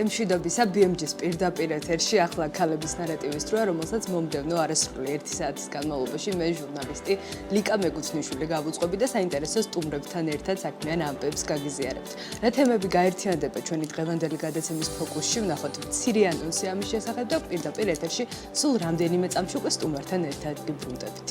მშვიდობისა BMG-ს პირდაპირ ეთერში ახლა ქალების ნარატივის დროა, რომელსაც მომდევნო არასრული 1 საათის განმავლობაში მე ჟურნალისტი ლიკა მეკუცნიშვილი გავუწყობი და საინტერესო სტუმრებთან ერთად საქმიან ამბებს გაგიზიარებთ. რა თემები გაერთიანდება ჩვენი დღევანდელი გადაცემის ფოკუსში, ვნახოთ მცირე ანონსი ამის შესახებ და პირდაპირ ეთერში სულ რამდენიმე წამში უკვე სტუმართან ერთად გიბრუნდებით.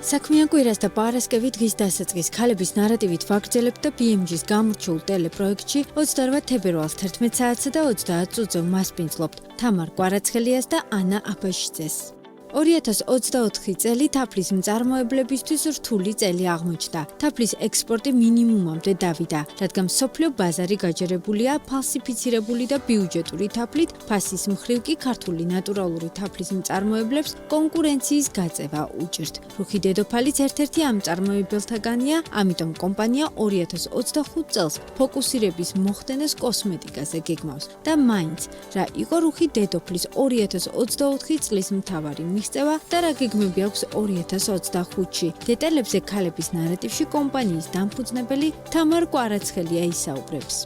საქმიან კვირას და პარასკევი დღის დასაწყის ქალების ნარატივით ვაგრძელებთ და BMG-ს გამორჩეულ ტელეპროექტში 28 თებერვალს 11 საათსა და 30 წუთზე მასპინძლობთ თამარ კვარაცხელიას და ანა აბაშიძეს. 2024 წელი თაფლის მწარმოებლებისთვის რთული წელი აღმოჩნდა. თაფლის ექსპორტი მინიმუმამდე დავიდა, რადგან მსოფლიო ბაზარი გაჯერებულია ფალსიფიცირებული და ბიუჯეტური თაფლით, ფასის მხრივ კი ქართული ნატურალური თაფლის მწარმოებლებს კონკურენციის გაწევა უჭირთ. რუხი დედოფალიც ერთ-ერთი ამ მწარმოებელთაგანია, ამიტომ კომპანია 2025 წელს ფოკუსირების მოხდენას კოსმეტიკაზე გეგმავს. და მაინც, რა იყო რუხი დედოფლის 2024 წლის მთავარი მიღწევა და რა გეგმები აქვს 2025-ში. დეტალებზე ქალების ნარატივში კომპანიის დამფუძნებელი თამარ კვარაცხელია ისაუბრებს.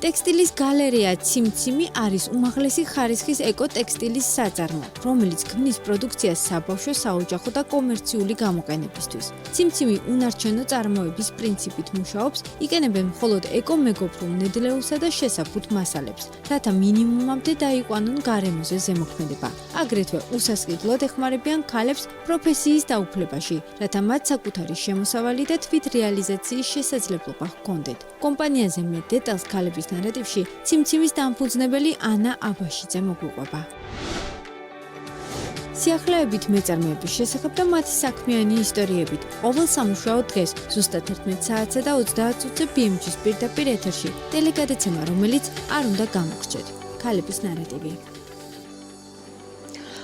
ტექსტილის გალერეა ციმციმი არის უმაღლესი ხარისხის ეკო-ტექსტილის საწარმო, რომელიც ქმნის პროდუქციას საბავშვო, საოჯახო და კომერციული გამოყენებისთვის. ციმციმი უნარჩენო წარმოების პრინციპით მუშაობს, იყენებენ მხოლოდ ეკო-მეგობრულ ნედლეულსა და შესაფუთ მასალებს, რათა მინიმუმამდე დაიყვანონ გარემოზე ზემოქმედება. აგრეთვე უსასყიდლოდ ეხმარებიან ქალებს პროფესიის დაუფლებაში, რათა მათ საკუთარი შემოსავალი და თვითრეალიზაციის შესაძლებლობა ჰქონდეთ. კომპანიაზე მეტ დეტალს ქალების ნარატივში ციმციმის დამფუძნებელი ანა აბაშიძე მოგვიყვება. სიახლეებით მეწარმეების შესახებ და მათი საქმიანი ისტორიებით. ყოველ სამუშაო დღეს ზუსტად 11 საათსა და 30 წუთზე BMG-ს პირდაპირ ეთერში ტელეგადაცემა, რომელიც არ უნდა გამოგრჩეთ. ქალების ნარატივი.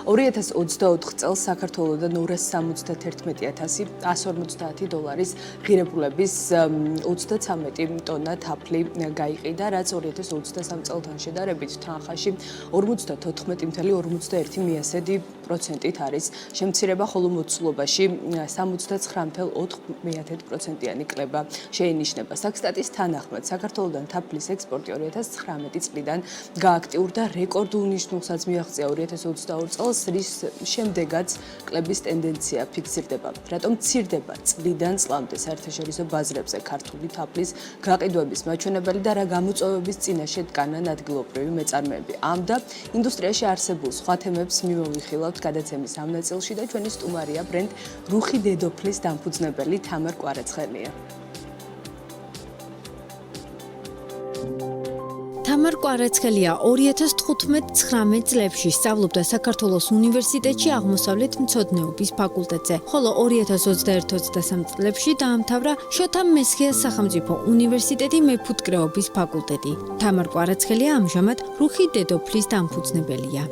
2024 წელს საქართველოდან $271,150 ღირებულების 33 ტონა თაფლი გაიყიდა, რაც 2023 წელთან შედარებით თანხაში 54,41% არის შემცირება, ხოლო მოცულობაში 79,4%-იანი კლება შეინიშნება. საქსტატის თანახმად, საქართველოდან თაფლის ექსპორტი 2019 წლიდან გააქტიურდა რეკორდულ ნიშნულსაც მიაღწია 2022 წელს, რის შემდეგაც კლების ტენდენცია ფიქსირდება. რატომ მცირდება წლიდან წლამდე საერთაშორისო ბაზრებზე ქართული თაფლის გაყიდვების მაჩვენებელი და რა გამოწვევების წინაშე დგანან ადგილობრივი მეწარმეები? ამ და ინდუსტრიაში არსებულ სხვა თემებს მივიხილავთ გადაცემის ამ ნაწილში და ჩვენი სტუმარია ბრენდ რუხი დედოფლის დამფუძნებელი თამარ კვარაცხელია. თამარ კვარაცხელია 2015-19 წლებში სწავლობდა საქართველოს უნივერსიტეტში აღმოსავლეთ მცოდნეობის ფაკულტეტზე, ხოლო 2021-23 წლებში დაამთავრა შოთა მესხიას სახელმწიფო უნივერსიტეტი მეფუტკრეობის ფაკულტეტი. თამარ კვარაცხელია ამჟამად რუხი დედოფლის დამფუძნებელია.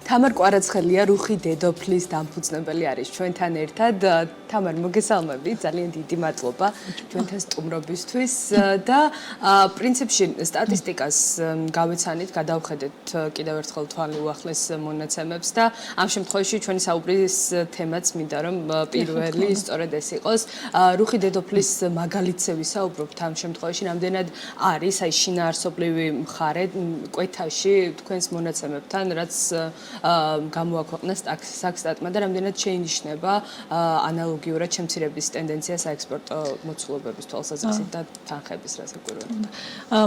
თამარ კვარაცხელია რუხი დედოფლის დამფუძნებელი არის ჩვენთან ერთად. თამარ, მოგესალმები, ძალიან დიდი მადლობა ჩვენთან სტუმრობისთვის და პრინციპში სტატისტიკას გავეცანით, გადავხედეთ კიდევ ერთხელ თვალი უახლეს მონაცემებს და ამ შემთხვევაში ჩვენი საუბრის თემაც მინდა რომ პირველი სწორედ ეს იყოს. რუხი დედოფლის მაგალითზე ვისაუბრობთ ამ შემთხვევაში, რამდენად არის აი შინაარსობრივი მხარე კვეთაში თქვენს მონაცემებთან, რაც გამოაქვეყნა საქსტატმა და რამდენად შეინიშნება ანალოგიურად შემცირების ტენდენცია საექსპორტო მოცულობების თვალსაზრისით და თანხების რასაკვირველია.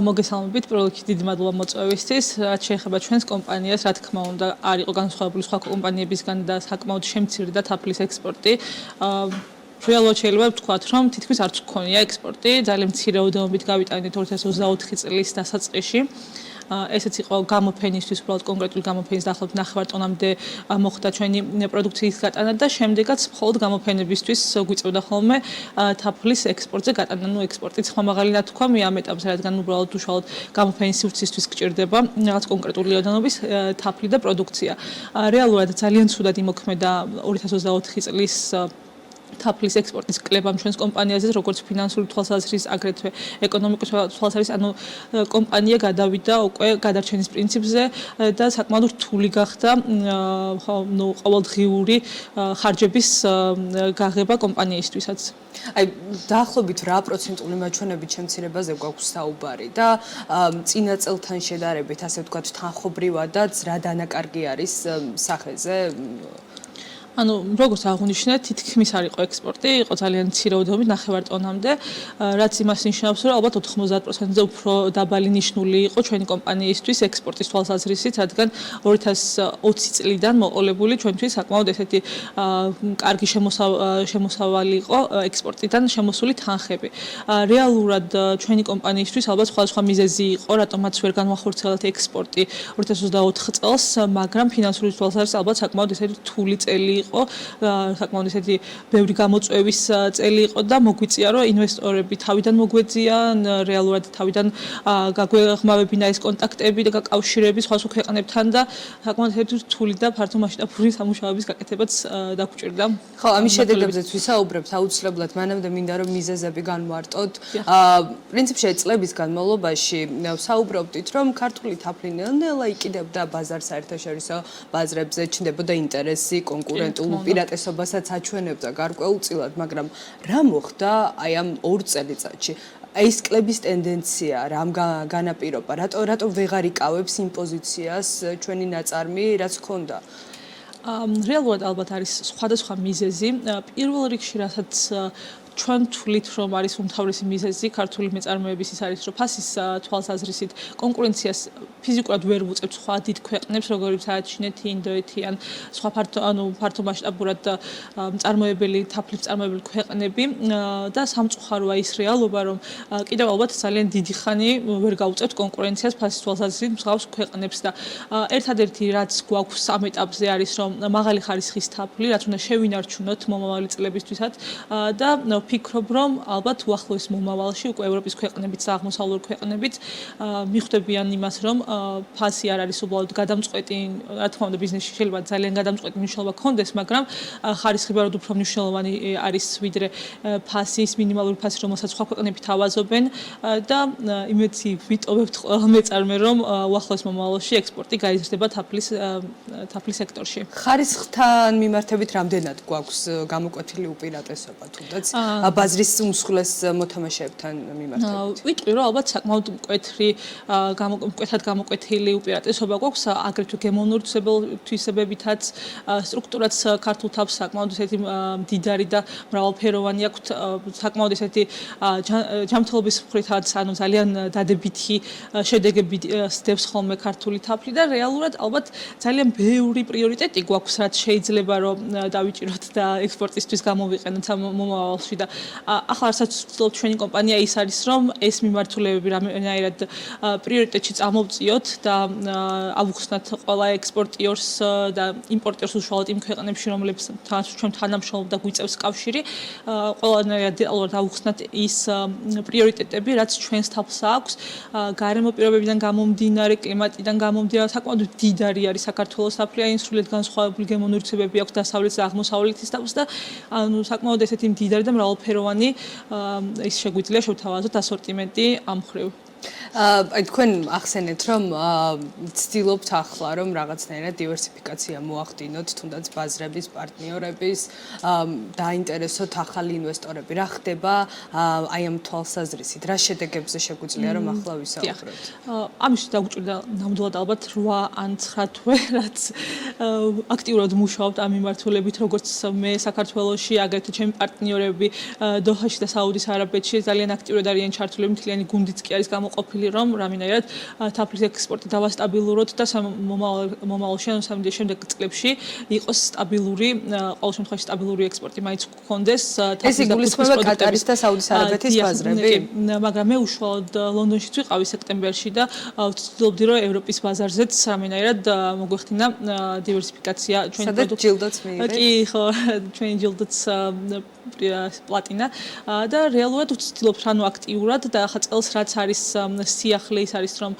მოგესალმებით, პროლოგში დიდი მადლობა მოწვევისთვის. რაც შეეხება ჩვენს კომპანიას, რა თქმა უნდა, არ იყო განსხვავებული სხვა კომპანიებისგან და საკმაოდ შემცირდა თაფლის ექსპორტი. რეალურად შეიძლება ვთქვათ, რომ თითქმის არც გქონია ექსპორტი, ძალიან მცირე ოდენობით გავიტანეთ 2024 წლის დასაწყისში. ესეც იყო გამოფენისთვის, უბრალოდ კონკრეტული გამოფენის დაახლოებით 9 ტონამდე მოხდა ჩვენი პროდუქციის გატანა და შემდეგაც მხოლოდ გამოფენებისთვის გვიწევდა ხოლმე თაფლის ექსპორტზე გატანა. ნუ ექსპორტიც ხმა მაღალი ნათქვა მე ამ ეტაპზე, რადგან უბრალოდ უშუალოდ გამოფენის სივრცისთვის გჭირდება რაღაც კონკრეტული ოდენობის თაფლი და პროდუქცია. რეალურად ძალიან ცუდად იმოქმედა 2024 წლის თაფლის ექსპორტის კლებამ ჩვენს კომპანიაზე, როგორც ფინანსური თვალსაზრისით, აგრეთვე ეკონომიკური თვალსაზრისით, ანუ კომპანია გადავიდა უკვე გადარჩენის პრინციპზე და საკმაოდ რთული გახდა ყოველდღიური ხარჯების გაღება კომპანიისთვისაც. აი დაახლოებით რა პროცენტული მაჩვენებით შემცირებაზე გვაქვს საუბარი და წინა წელთან შედარებით, ასე ვთქვათ, თანხობრივადაც რა დანაკარგი არის სახეზე? ანუ როგორც აღნიშნეთ, თითქმის არ იყო ექსპორტი, იყო ძალიან მცირეოდენობით 9 ტონამდე, რაც იმას ნიშნავს, რომ ალბათ 90%-ზე უფრო დაბალი ნიშნული იყო ჩვენი კომპანიისთვის ექსპორტის თვალსაზრისით, რადგან 2020 წლიდან მოყოლებული ჩვენთვის საკმაოდ ესეთი კარგი შემოსავალი იყო ექსპორტიდან შემოსული თანხები. რეალურად ჩვენი კომპანიისთვის ალბათ სხვადასხვა მიზეზი იყო, რატომაც ვერ განვახორციელეთ ექსპორტი 2024 წელს, მაგრამ ფინანსური თვალსაზრისით ალბათ საკმაოდ ესეთი რთული წელი იყო, საკმაოდ ესეთი ბევრი გამოწვევის წელი იყო და მოგვიწია, რომ ინვესტორები თავიდან მოგვეძიან, რეალურად თავიდან გაგვეხმავებინა ეს კონტაქტები და კავშირები სხვა ქვეყნებთან და საკმაოდ ესეთი რთული და ფართო მასშტაბური სამუშაოების გაკეთებაც დაგვჭირდა. ხო, ამის შედეგებზეც ვისაუბრებთ აუცილებლად, მანამდე მინდა რომ მიზეზები განვარტოთ. პრინციპში წლების განმავლობაში საუბრობდით, რომ ქართული თაფლი ნელ-ნელა იყიდებდა ბაზარს საერთაშორისო ბაზრებზე, ჩნდებოდა ინტერესი, კონკურენტული უპირატესობასაც აჩვენებდა გარკვეულწილად, მაგრამ რა მოხდა აი ამ 2 წელიწადში? ეს კლების ტენდენცია რამ განაპირობა? რატო ვეღარ იკავებს იმ პოზიციას ჩვენი ნაწარმი, რაც ჰქონდა? რეალურად ალბათ არის სხვადასხვა მიზეზი. პირველ რიგში, რასაც ჩვენ თვლით, რომ არის უმთავრესი მიზეზი ქართული მეწარმეების ის არის, რომ ფასის თვალსაზრისით კონკურენციას ფიზიკურად ვერ ვუწევთ სხვა დიდ ქვეყნებს, როგორიცაა ჩინეთი, ინდოეთი ან სხვა ფართო მასშტაბურად მწარმოებელი, თაფლის მწარმოებელი ქვეყნები და სამწუხაროა ის რეალობა, რომ კიდევ ალბათ ძალიან დიდი ხანი ვერ გავუწევთ კონკურენციას ფასის თვალსაზრისით მსგავს ქვეყნებს და ერთადერთი რაც გვაქვს ამ ეტაპზე არის, რომ მაღალი ხარისხის თაფლი, რაც უნდა შევინარჩუნოთ მომავალი წლებისთვისაც და ვფიქრობ, რომ ალბათ უახლოეს მომავალში უკვე ევროპის ქვეყნებიც და აღმოსავლური ქვეყნებიც მიხვდებიან იმას, რომ ფასი არ არის უბრალოდ გადამწყვეტი, რა თქმა უნდა, ბიზნესში შეიძლება ძალიან გადამწყვეტი მნიშვნელობა ჰქონდეს, მაგრამ ხარისხი ბაროდ უფრო მნიშვნელოვანი არის ვიდრე ფასის, მინიმალური ფასი, რომელსაც სხვა ქვეყნები თავაზობენ და იმედს ვიტოვებთ ყველა მეწარმე, რომ უახლოეს მომავალში ექსპორტი გაიზრდება თაფლის სექტორში. ხარისხთან მიმართებით რამდენად გვაქვს გამოკვეთილი უპირატესობა თუნდაც ბაზრის უმსხვილეს მოთამაშეებთან მიმართებით? ვიტყვი, რომ ალბათ საკმაოდ მკვეთრად გამოკვეთილი უპირატესობა გვაქვს აგრეთვე გემოვნური თვისებებითაც, სტრუქტურაც ქართულ თაფლს საკმაოდ ესეთი მდიდარი და მრავალფეროვანი აქვს, საკმაოდ ესეთი ჯანმრთელობის მხრითაც, ანუ ძალიან დადებითი შედეგები სდევს ხოლმე ქართული თაფლი და რეალურად ალბათ ძალიან ბევრი პრიორიტეტი გვაქვს, რაც შეიძლება რომ დავიჭიროთ და ექსპორტისთვის გამოვიყენოთ მომავალში და ახლა რასაც ვცდილობთ ჩვენი კომპანია ის არის, რომ ეს მიმართულებები რამენაირად პრიორიტეტში წამოვწიოთ და ავუხსნათ ყველა ექსპორტიორს და იმპორტიორს უშუალოდ იმ ქვეყნებში, რომლებიც ჩვენ თანამშრომლობ და გვიწევს კავშირი, ყველანაირად დეტალურად ავუხსნათ ის პრიორიტეტები, რაც ჩვენს თაფლს აქვს, გარემო პირობებიდან გამომდინარე, კლიმატიდან გამომდინარე, საკმაოდ მდიდარი არის საქართველოს თაფლი, აი სრულიად განსხვავებული გემოვნური თვისებები აქვს დასავლეთ და აღმოსავლეთის თაფლს და ანუ საკმაოდ ესეთი მდიდარი და მრავალფეროვანი ის შეგვიძლია შევთავაზოთ ასორტიმენტი ამ მხრივ. აი თქვენ ახსენეთ, რომ ვცდილობთ ახლა რომ რაღაცნაირად დივერსიფიკაცია მოახდინოთ, თუნდაც ბაზრების, პარტნიორების, დაინტერესოთ ახალი ინვესტორები. რა ხდება აი ამ თვალსაზრისით? რა შედეგებზე შეგვიძლია რომ ახლა ვისაუბროთ? ამის დაგვჭირდა ნამდვილად ალბათ 8 ან 9 თვე, რაც აქტიურად მუშაობთ ამ მიმართულებით, როგორც მე საქართველოში, აგრეთვე ჩემი პარტნიორები დოჰაში და საუდის არაბეთში ძალიან აქტიურად არიან ჩართულები, მთლიანი გუნდიც კი არის გამოყოფილი, რომ რამინაირად თაფლის ექსპორტი დავასტაბილუროთ და მომავალში, ანუ 3 შემდეგ წლებში იყოს სტაბილური, ყოველ შემთხვევაში სტაბილური ექსპორტი მაინც გქონდეს ეს იგულისხმება კატარის და საუდის არაბეთის ბაზრები? მაგრამ მე უშუალოდ ლონდონშიც ვიყავი სექტემბერში და ვცდილობდი, რომ ევროპის ბაზარზეც რამენაირად მოგვეხდინა დივერსიფიკაცია ჩვენი პროდუქტი. სადაც ჯილდოც მიიღეთ? კი, ხო, ჩვენი ჯილდოც პლატინა და რეალურად ვცდილობთ რანუ აქტიურად და ახლა წელს რაც არის სიახლე ის არის რომ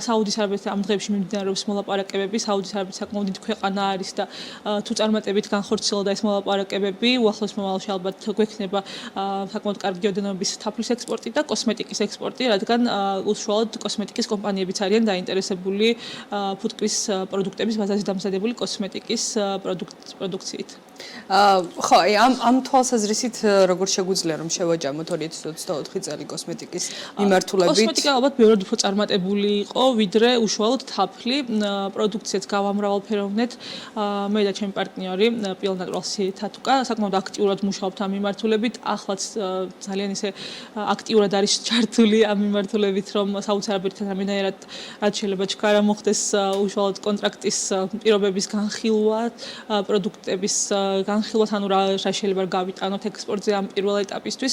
საუდის არაბეთთან ამ დღეებში მიმდინარეობს მოლაპარაკებები საუდის არაბეთი საკმაოდ დიდი ქვეყანა არის და თუ წარმატებით განხორციელდა ეს მოლაპარაკებები უახლოეს მომავალში ალბათ გვექნება საკმაოდ კარგი ოდენობის თაფლის ექსპორტი და კოსმეტიკის ექსპორტი რადგან უშუალოდ კოსმეტიკის კომპანიებიც არიან დაინტერესებული ფუტკრის პროდუქტების ბაზაზე დამზადებული კოსმეტიკის პროდუქციით. ხო, ამ თვალსაზრისით როგორ შეგვიძლია რომ შევაჯამოთ 2024 წელი კოსმეტიკის მიმართულებით? კოსმეტიკა ალბათ ბევრად უფრო წარმატებული იყო, ვიდრე უშუალოდ თაფლი. პროდუქციაც გავამრავალფეროვნეთ. მე და ჩემი პარტნიორი Peel Naturals-ი თათუკა საკმაოდ აქტიურად მუშაობთ ამ მიმართულებით. ახლაც ძალიან ისე აქტიურად არის ჩართული ამ მიმართულებით, რომ საუდის არაბეთთან რამენერად რაც შეიძლება ჩქარა მოხდეს უშუალოდ კონტრაქტის პირობების განხილვა, პროდუქტების განხილვა, ანუ რა შეიძლება გავიტანოთ ექსპორტზე ამ პირველ ეტაპისთვის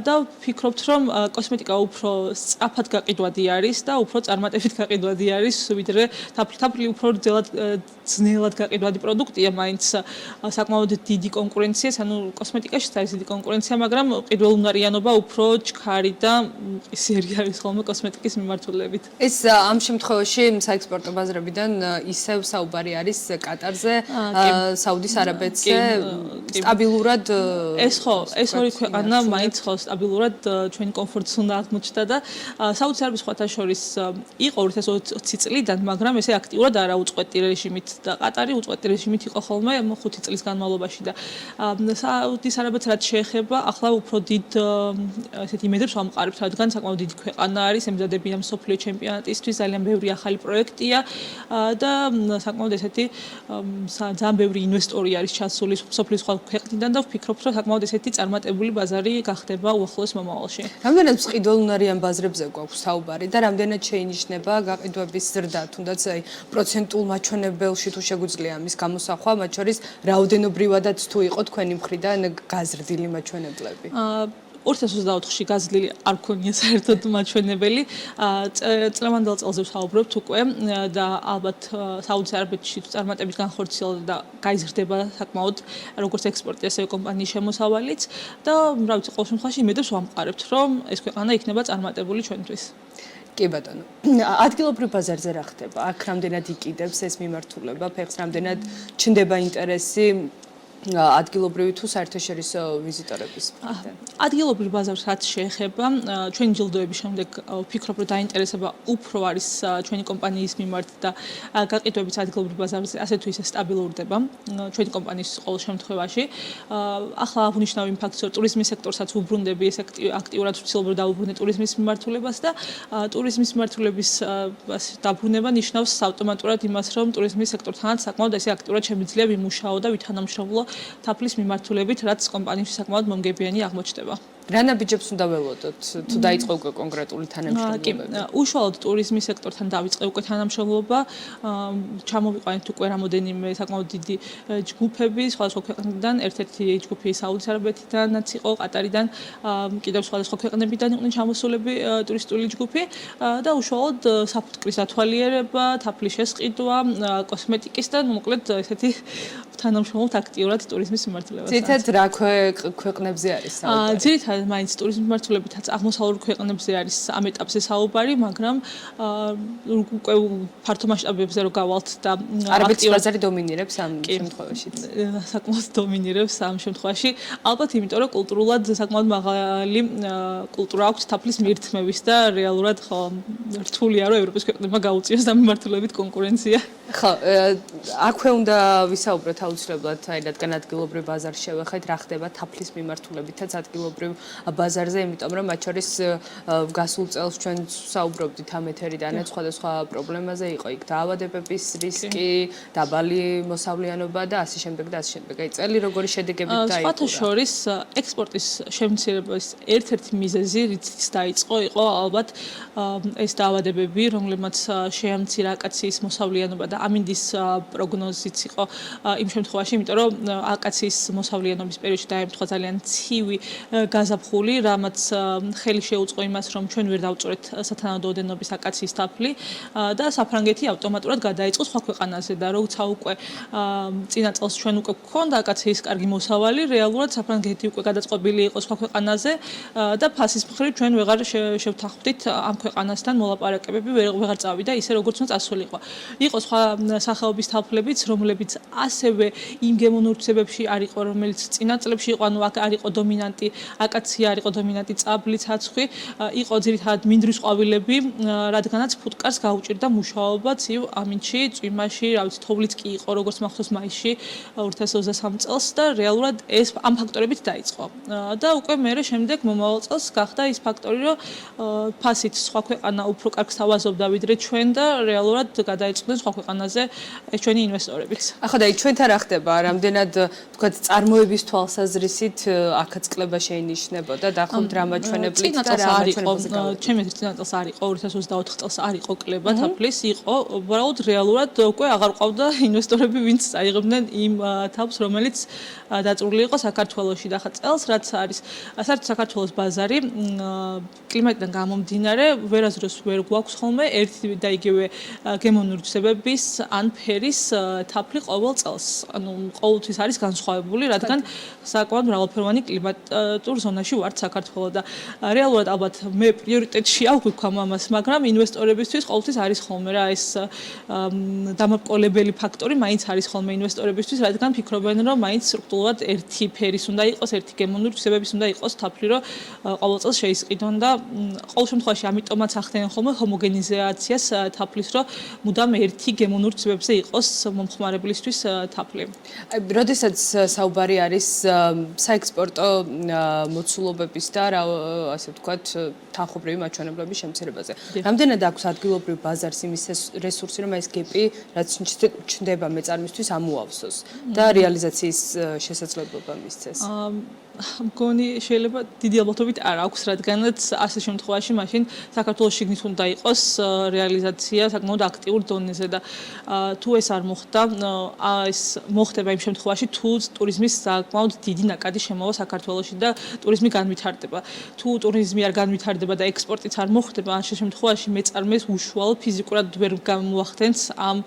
და ვფიქრობთ, რომ კოსმეტიკა უფრო სწრაფად გაყიდვადი არის და უფრო წარმატებით გაყიდვადი არის, ვიდრე თაფლი უფრო ძნელად გაყიდვადი პროდუქტია, მაინც საკმაოდ დიდი კონკურენცია, ანუ კოსმეტიკაშიც არის დიდი კონკურენცია, მაგრამ ყიდველუნარიანობა უფრო ჩქარი და ისერი არის ხოლმე კოსმეტიკის მიმართულებით. ეს ამ შემთხვევაში საექსპორტო ბაზრებიდან ისევ საუბარი არის კატარზე, საუდის არაბეთზე სტაბილურად ეს ორი ქვეყანა მაინც ხო სტაბილურად ჩვენი კომფორტს უნდა აღმოჩნდა და საუდის არაბეთის სხვათა შორის იყო 2020 წლიდან, მაგრამ ესე აქტიურად არა უწყვეტი რეჟიმით და ყატარი უწყვეტი რეჟიმით იყო ხოლმე 5 წლის განმავლობაში და საუდის არაბეთს რაც შეეხება, ახლა უფრო დიდ ესეთი იმედებს ვამყარებთ, რადგან საკმაოდ დიდი ქვეყანა არის, ემზადებიან მსოფლიო ჩემპიონატისთვის, ძალიან ბევრი ახალი პროექტია და საკმაოდ ესეთი ძალიან ბევრი ინვესტორი არის ჩასული მსოფლიოს სხვა ქვეყნიდან და ვფიქრობ, რომ საკმაოდ ესეთი წარმატებული ბაზარი გახდება უახლოეს მომავალში. რამდენად ყიდველუნარიან ბაზრებზე გვაქვს საუბარი და რამდენად შეინიშნება გაყიდვების ზრდა, თუნდაც აი პროცენტულ მაჩვენებელში თუ შეგვიძლია ამის გამოსახვა, მათ შორის რაოდენობრივადაც თუ იყო თქვენი მხრიდან გაზრდილი მაჩვენებლები. 2024-ში გაზრდილი არ გქონია საერთოდ მაჩვენებელი. წლევანდელ წელზე ვსაუბრობთ უკვე და ალბათ საუდის არაბეთში წარმატებით განხორციელდა და გაიზრდება საკმაოდ როგორც ექსპორტი, ასევე კომპანიის შემოსავალიც და რა ვიცი, ყოველ შემთხვევაში იმედებს ვამყარებთ, რომ ეს ქვეყანა იქნება წარმატებული ჩვენთვის. კი ბატონო. ადგილობრივ ბაზარზე რა ხდება? აქ რამდენად იკიდებს ეს მიმართულება, ფეხს რამდენად ჩნდება ინტერესი ადგილობრივი თუ საერთაშორისო ვიზიტორების მხრიდან. ადგილობრივ ბაზარს რაც შეეხება, ჩვენი ჯილდოების შემდეგ ვფიქრობ, რომ დაინტერესება უფრო არის ჩვენი კომპანიის მიმართ და გაყიდვებიც ადგილობრივ ბაზარზე ასე თუ ისე სტაბილურდება ჩვენი კომპანიის ყოველ შემთხვევაში. ახლა აღნიშნავ იმ ფაქტს, რომ ტურიზმის სექტორსაც უბრუნდები, ეს აქტიურად ვცდილობ რომ დავუბრუნდე ტურიზმის მიმართულებას და ტურიზმის მიმართულების დაბრუნება ნიშნავს ავტომატურად იმას, რომ ტურიზმის სექტორთანაც საკმაოდ ესე აქტიურად შემიძლია ვიმუშაო და ვითანამშრომლო თაფლის მიმართულებით, რაც კომპანიაში საკმაოდ მომგებიანი აღმოჩნდება. რა ნაბიჯებს უნდა ველოდოთ, თუ დაიწყო უკვე კონკრეტული თანამშრომლობები? უშუალოდ ტურიზმის სექტორთან დაიწყე უკვე თანამშრომლობა, ჩამოვიყვანეთ უკვე რამოდენიმე საკმაოდ დიდი ჯგუფები სხვადასხვა ქვეყნიდან, ერთ-ერთი ჯგუფი საუდის არაბეთიდანაც იყო, ყატარიდან, კიდევ სხვადასხვა ქვეყნებიდან იყვნენ ჩამოსულები ტურისტული ჯგუფი და უშუალოდ საფუტკრის ათვალიერება, თაფლის შესყიდვა, კოსმეტიკის და მოკლედ ესეთი თანამშრომლობთ აქტიურად ტურიზმის მიმართულებასთან. ძირითადად რა ქვეყნებზე არის საუბარი? ძირითადად მაინც ტურიზმის მიმართულებითაც აღმოსავლურ ქვეყნებზე არის ამ ეტაპზე საუბარი, მაგრამ უკვე ფართო მასშტაბებზე რო გავალთ და არაბეთის ბაზარი დომინირებს ამ შემთხვევაში. საკმაოდ დომინირებს ამ შემთხვევაში. ალბათ იმიტომ, რომ კულტურულად საკმაოდ მაღალი კულტურა აქვს თაფლის მირთმევის და რეალურად ხო რთულია რომ ევროპის ქვეყნებმა გაუწიოს ამ მიმართულებით კონკურენცია. ხო, აქვე უნდა ვისაუბროთ აუცილებლად, აი რადგან ადგილობრივ ბაზარს შევეხეთ, რა ხდება თაფლის მიმართულებითაც ადგილობრივ ბაზარზე, იმიტომ რომ მათ შორის გასულ წელს ჩვენ საუბრობდით ამ ეთერიდანაც სხვადასხვა პრობლემაზე, იყო იქ დაავადებების რისკი, დაბალი მოსავლიანობა და ასე შემდეგ და ასე შემდეგ. აი წელი როგორი შედეგებით დაიპყრო? სხვათა შორის ექსპორტის შემცირების ერთ-ერთი მიზეზი, რითიც დაიწყო, იყო ალბათ ეს დაავადებები, რომლებმაც შეამცირა აკაციის მოსავლიანობა და ამინდის პროგნოზიც იყო იმ შემთხვევაში, იმიტომ რომ აკაციის მოსავლიანობის პერიოდში დაემთხვა ძალიან ცივი გაზაფხული, რამაც ხელი შეუწყო იმას, რომ ჩვენ ვერ დავწორეთ სათანადო ოდენობის აკაციის თაფლი და საფრანგეთი ავტომატურად გადაიწყო სხვა ქვეყანაზე და როცა უკვე წინა წელს ჩვენ უკვე გქონდა აკაციის კარგი მოსავალი, რეალურად საფრანგეთი უკვე გადაწყობილი იყო სხვა ქვეყანაზე და ფასის მხრივ ჩვენ ვეღარ შევთანხმდით ამ ქვეყანასთან მოლაპარაკებები ვეღარ წავიდა ისე როგორც უნდა წასულიყო. იყო სხვა სახეობის თაფლებიც, რომლებიც ასევე იმ გემონურთებებში არ იყო, რომელიც წინა წლებში იყო, ანუ აქ არ იყო დომინანტი აკაცია, არ იყო დომინანტი წაბლი, ცაცხვი, იყო ძირითადად მინდვრის ყვავილები, რადგანაც ფუტკარს გაუჭირდა მუშაობა ცივ ამინდში, წვიმაში, რა ვიცი, თოვლიც კი იყო, როგორც მახსოვს მაისში 2023 წელს და რეალურად ეს ამ ფაქტორებით დაიწყო. და უკვე მერე შემდეგ მომავალ წელს გახდა ის ფაქტორი, რომ ფასით სხვა ქვეყანა უფრო კარგს თავაზობდა ვიდრე ჩვენ და რეალურად გადაიწყდნენ სხვა ქვეყანაზე ჩვენი ინვესტორებიც. ახლა და ჩვენთან რა ხდება? რამდენად თქვათ წარმოების თვალსაზრისით აქაც კლება შეინიშნებოდა დაახლოებით რა მაჩვენებლის და რა მაჩვენებელს გაგავარდეთ? ჩემი წინა წელს არ იყო 2024 წელს არ იყო კლება თაფლის, იყო უბრალოდ რეალურად უკვე აღარ ყავდა ინვესტორები, ვინც წაიღებდნენ იმ თავს, რომელიც დაწურული იყო საქართველოში და ხა წელს რაც არის საქართველოს ბაზარი კლიმატიდან გამომდინარე ვერასდროს ვერ გვაქვს ხოლმე ერთი და იგივე გემონურთებების ან ფერის თაფლი ყოველ წელს. ანუ ყოველთვის არის განსხვავებული, რადგან საკმაოდ მრავალფეროვანი კლიმატურ ზონაში ვართ საქართველოს და რეალურად ალბათ მე პრიორიტეტში ავგვიქვამ ამას, მაგრამ ინვესტორებისთვის ყოველთვის არის ხოლმე რა ეს დამაბკოლებელი ფაქტორი, მაინც არის ხოლმე ინვესტორებისთვის, რადგან ფიქრობენ, რომ მაინც სტრუქტურულად ერთი ფერის უნდა იყოს, ერთი გემონურთებების უნდა იყოს თაფლი, რომ ყოველ წელს შეისყიდონ და ყოველ შემთხვევაში ამიტომაც ახდენენ ხოლმე ჰომოგენიზაციას თაფლის, რომ მუდამ ერთი გემონურთებებზე იყოს მომხმარებლისთვის თაფლი. აი, როდესაც საუბარი არის საექსპორტო მოცულობების და რა ასე ვთქვათ, თანხმობრივი მაჩვენებლების შემცირებაზე. რამდენად აქვს ადგილობრივ ბაზარს იმის რესურსი, რომ ეს გეპი, რაც ჩნდება მეწარმისთვის ამოავსოს და რეალიზაციის შესაძლებლობა მისცეს? მგონი შეიძლება დიდი ალბათობით არ აქვს, რადგანაც ასე შემთხვევაში მაშინ საქართველოს შიგნით უნდა იყოს რეალიზაცია საკმაოდ აქტიურ დონეზე და თუ ეს არ მოხდა, ეს მოხდება იმ შემთხვევაში, თუ ტურიზმის საკმაოდ დიდი ნაკადი შემოვა საქართველოში და ტურიზმი განვითარდება. თუ ტურიზმი არ განვითარდება და ექსპორტიც არ მოხდება, ამ შემთხვევაში მეწარმეს უშუალოდ ფიზიკურად ვერ გამოახდენს ამ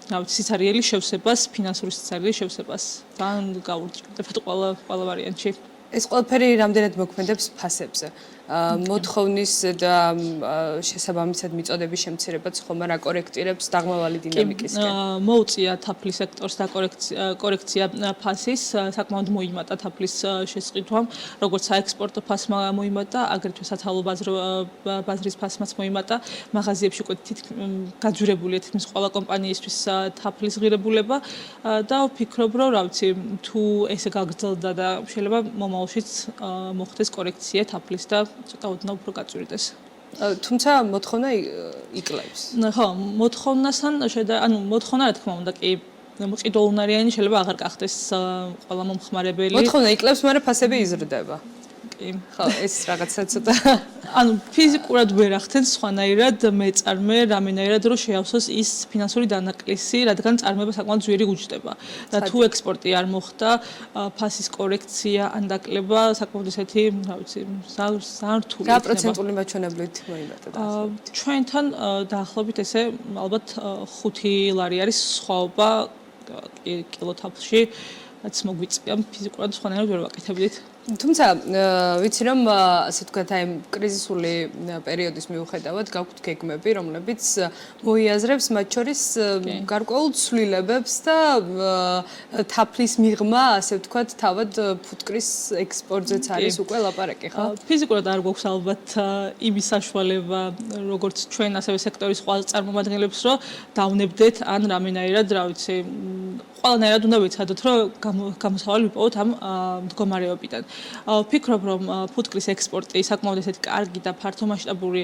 სიცარიელი შევსებას, ფინანსური სიცარიელი შევსებას. თან გაურჭირდებათ ყველა ვარიანტში. ეს ყველაფერი რამდენად მოქმედებს ფასებზე? მოთხოვნის და შესაბამისად მიწოდების შემცირებაც ხომ არა კორექტირებს დაღმავალი დინამიკისკენ? მოუწია თაფლის სექტორს და კორექცია ფასის, საკმაოდ მოიმატა თაფლის შესყიდვამ, როგორც საექსპორტო ფასმა მოიმატა, აგრეთვე სათვალო ბაზრის ფასმაც მოიმატა, მაღაზიებში უკვე გაძვირებულია თითქმის ყველა კომპანიისთვის თაფლის ღირებულება და ვფიქრობ, რომ რა ვიცი, თუ ესე გაგრძელდა და შეიძლება მომავალშიც მოხდეს კორექცია თაფლის და ცოტა ოდნავ უფრო გაწვრიტეს. თუმცა მოთხოვნა იკლებს. ხო, მოთხოვნასთან ანუ მოთხოვნა რა თქმა უნდა კი მყიდულნარიანი შეიძლება აღარ გახდეს ყველა მომხმარებელი. მოთხოვნა იკლებს, მაგრამ ფასები იზრდება. ხო, ეს რაღაცა ცოტა ანუ ფიზიკურად ვერ ახდენს სხვანაირად მეწარმე რამენაირად რომ შეავსოს ის ფინანსური დანაკლისი, რადგან წარმოება საკმაოდ ძვირი უჯდება. და თუ ექსპორტი არ მოხდა, ფასის კორექცია ან დაკლება საკმაოდ ესეთი, რა ვიცი, ზართული რა პროცენტული მაჩვენებლით მოიმატა დაახლოებით? ჩვენთან დაახლოებით ესე ალბათ 5 ლარი არის სხვაობა კილოთაფლში, რაც მოგვიწია ფიზიკურად სხვანაირად ვერ ვაკეთებდით. თუმცა ვიცი რომ ასე ვთქვათ აი კრიზისული პერიოდის მიუხედავად გაქვთ გეგმები, რომლებიც მოიაზრებს მათ შორის გარკვეულ ცვლილებებს და თაფლის მიღმა, ასე ვთქვათ, თავად ფუტკრის ექსპორტზეც არის უკვე ლაპარაკი, ხო? ფიზიკურად არ გვაქვს ალბათ იმის საშუალება, როგორც ჩვენ ასევე სექტორის სხვა წარმომადგენლებს, რომ დავნებდეთ ან რამენაირად, რა ვიცი, ყველანაირად უნდა ვიცადოთ, რომ გამოსავალი ვიპოვოთ ამ მდგომარეობიდან. ვფიქრობ, რომ ფუტკრის ექსპორტი საკმაოდ ესეთი კარგი და ფართომასშტაბური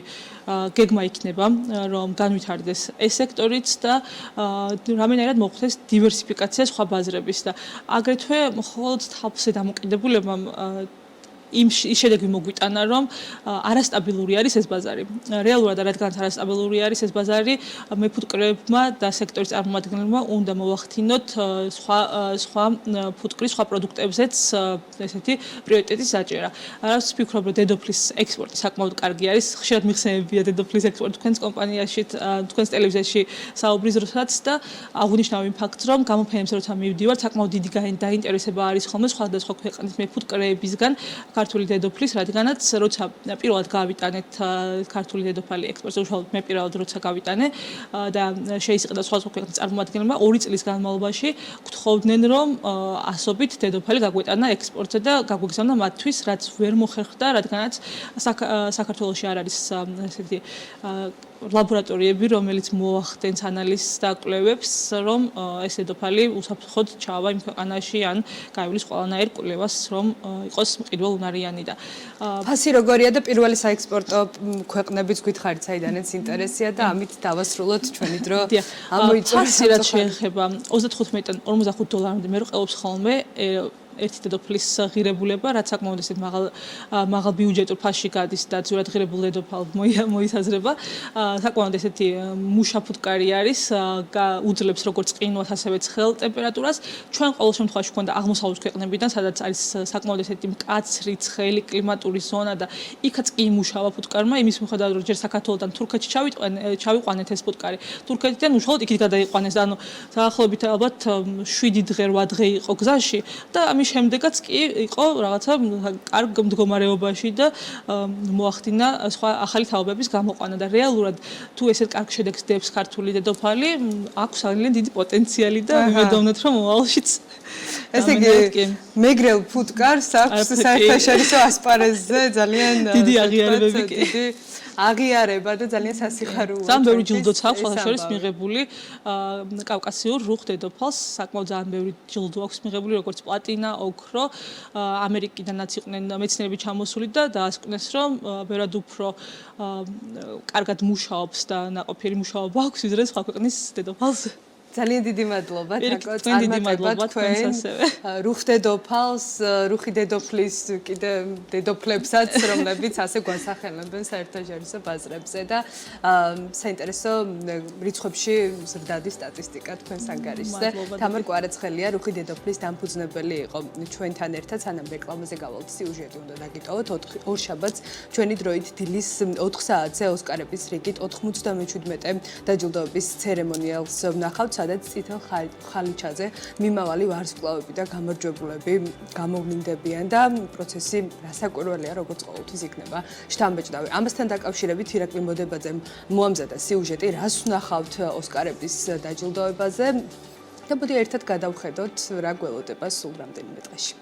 გეგმა იქნება, რომ განვითარდეს ეს სექტორიც და რამენაირად მოხდეს დივერსიფიკაცია სხვა ბაზრების და აგრეთვე მხოლოდ თაფლზე დამოკიდებულებამ ის შედეგი მოგვიტანა, რომ არასტაბილური არის ეს ბაზარი. რეალურად რადგანაც არასტაბილური არის ეს ბაზარი, მეფუტკრეებმა და სექტორის წარმომადგენლებმა უნდა მოვახდინოთ სხვა ფუტკრის სხვა პროდუქტებზეც ესეთი პრიორიტეტის საჭირა. რაც ვფიქრობ, რომ დედოფლის ექსპორტი საკმაოდ კარგი არის. ხშირად მიხსენებია დედოფლის ექსპორტი თქვენს კომპანიაში, თქვენს ტელევიზიაში საუბრის დროსაც და აღნიშნავ იმ ფაქტს, რომ გამოფენებზე როცა მივდივარ, საკმაოდ დიდი დაინტერესება არის ხოლმე სხვადასხვა ქვეყნის მეფუტკრეებისგან ქართული დედოფლის, რადგანაც როცა პირველად გავიტანეთ ქართული დედოფალი ექსპორტზე, უშუალოდ მე პირველად როცა გავიტანე და შეისყიდა სხვადასხვა ქვეყნის წარმომადგენლებმა 2 წლის განმავლობაში გთხოვდნენ, რომ ასობით დედოფალი გაგვეტანა ექსპორტზე და გაგვიგზავნა მათთვის, რაც ვერ მოხერხდა, რადგანაც საქართველოში არ არის ესეთი ლაბორატორიები, რომელიც მოახდენს ანალიზს და კვლევებს, რომ ეს დედოფალი უსაფრთხოდ ჩაავა იმ ქვეყანაში ან გაივლის ყველანაირ კვლევას, რომ იყოს მყიდველუნარიანი და ფასი როგორია და პირველი საექსპორტო ქვეყნებიც გითხარით, საიდანაც ინტერესია და ამით დავასრულოთ ჩვენი დრო. ფასი რაც შეეხება 35-დან 45 დოლარამდე მე ვყელობს ხოლმე ერთი დედოფლის ღირებულება, რაც საკმაოდ ესეთ მაღალ ბიუჯეტურ ფასში გადის და ძურად ღირებულ დედოფალს მოისაზრება. საკმაოდ ესეთი მუშა ფუტკარი არის, უძლებს როგორც ყინვას, ასევე ცხელ ტემპერატურას. ჩვენ ყოველ შემთხვევაში გვქონდა აღმოსავლეთ ქვეყნებიდან, სადაც არის საკმაოდ ესეთი მკაცრი, ცხელი კლიმატური ზონა და იქაც კი იმუშავა ფუტკარმა, იმის მიხედვით, რომ ჯერ საქართველოსთან თურქეთში ჩავიყვანეთ ეს ფუტკარი. თურქეთიდან უშუალოდ იქით გადაიყვანეს, ანუ დაახლოებით ალბათ 7 დღე 8 დღე იყო გზაში და შემდეგაც კი იყო რაღაცა კარგ მდგომარეობაში და მოახდინა სხვა ახალი თაობების გამოყვანა და რეალურად თუ ესეთ კარგ შედეგს დებს ქართული დედოფალი, აქვს ძალიან დიდი პოტენციალი და ვიმედოვნოთ, რომ მოვალშიც ესე იგი მეგრელ ფუტკარს აქვს საერთაშორისო ასპარეზზე ძალიან დიდი აღიარებები კი აღიარება და ძალიან სასიხარულო. ძალიან ბევრი ჯილდოც აქვს შესაძლოა მიღებული კავკასიურ რუხ დედოფალს, საკმაოდ ძალიან ბევრი ჯილდო აქვს მიღებული, როგორც პლატინა, ოქრო, ამერიკიდანაც იყვნენ მეცნიერები ჩამოსული და დაასკვნეს, რომ ბევრად უფრო კარგად მუშაობს და ნაყოფიერი მუშაობა აქვს ვიდრე სხვა ქვეყნის დედოფალს. ძალიან დიდი მადლობა, თაკო, წარმატებად თქვენ რუხ დედოფალს, რუხი დედოფლის კიდე დედოფლებსაც, რომლებიც ასე გვასახელებენ საერთაშორისო ბაზრებზე და საინტერესო რიცხვებში ზრდადი სტატისტიკა თქვენს ანგარიშზე. თამარ კვარაცხელია, რუხი დედოფლის დამფუძნებელი იყო ჩვენთან ერთად, სანამ რეკლამაზე გავალთ, სიუჟეტი უნდა დაგიტოვოთ. ორშაბათს ჩვენი დროით დილის 4 საათზე ოსკარების რიგით 97 დაჯილდოების ცერემონიალს ვნახავთ, სადაც წითელ ხალიჩაზე მიმავალი ვარსკვლავები და გამარჯვებულები გამოვლინდებიან და პროცესი რასაკვირველია, როგორც ყოველთვის იქნება შთამბეჭდავი. ამასთან დაკავშირებით ირაკლი მოდებაძემ მოამზადა სიუჟეტი, რას ვნახავთ ოსკარების დაჯილდოებაზე და მოდი ერთად გადავხედოთ, რა გველოდება სულ რამდენიმე დღეში.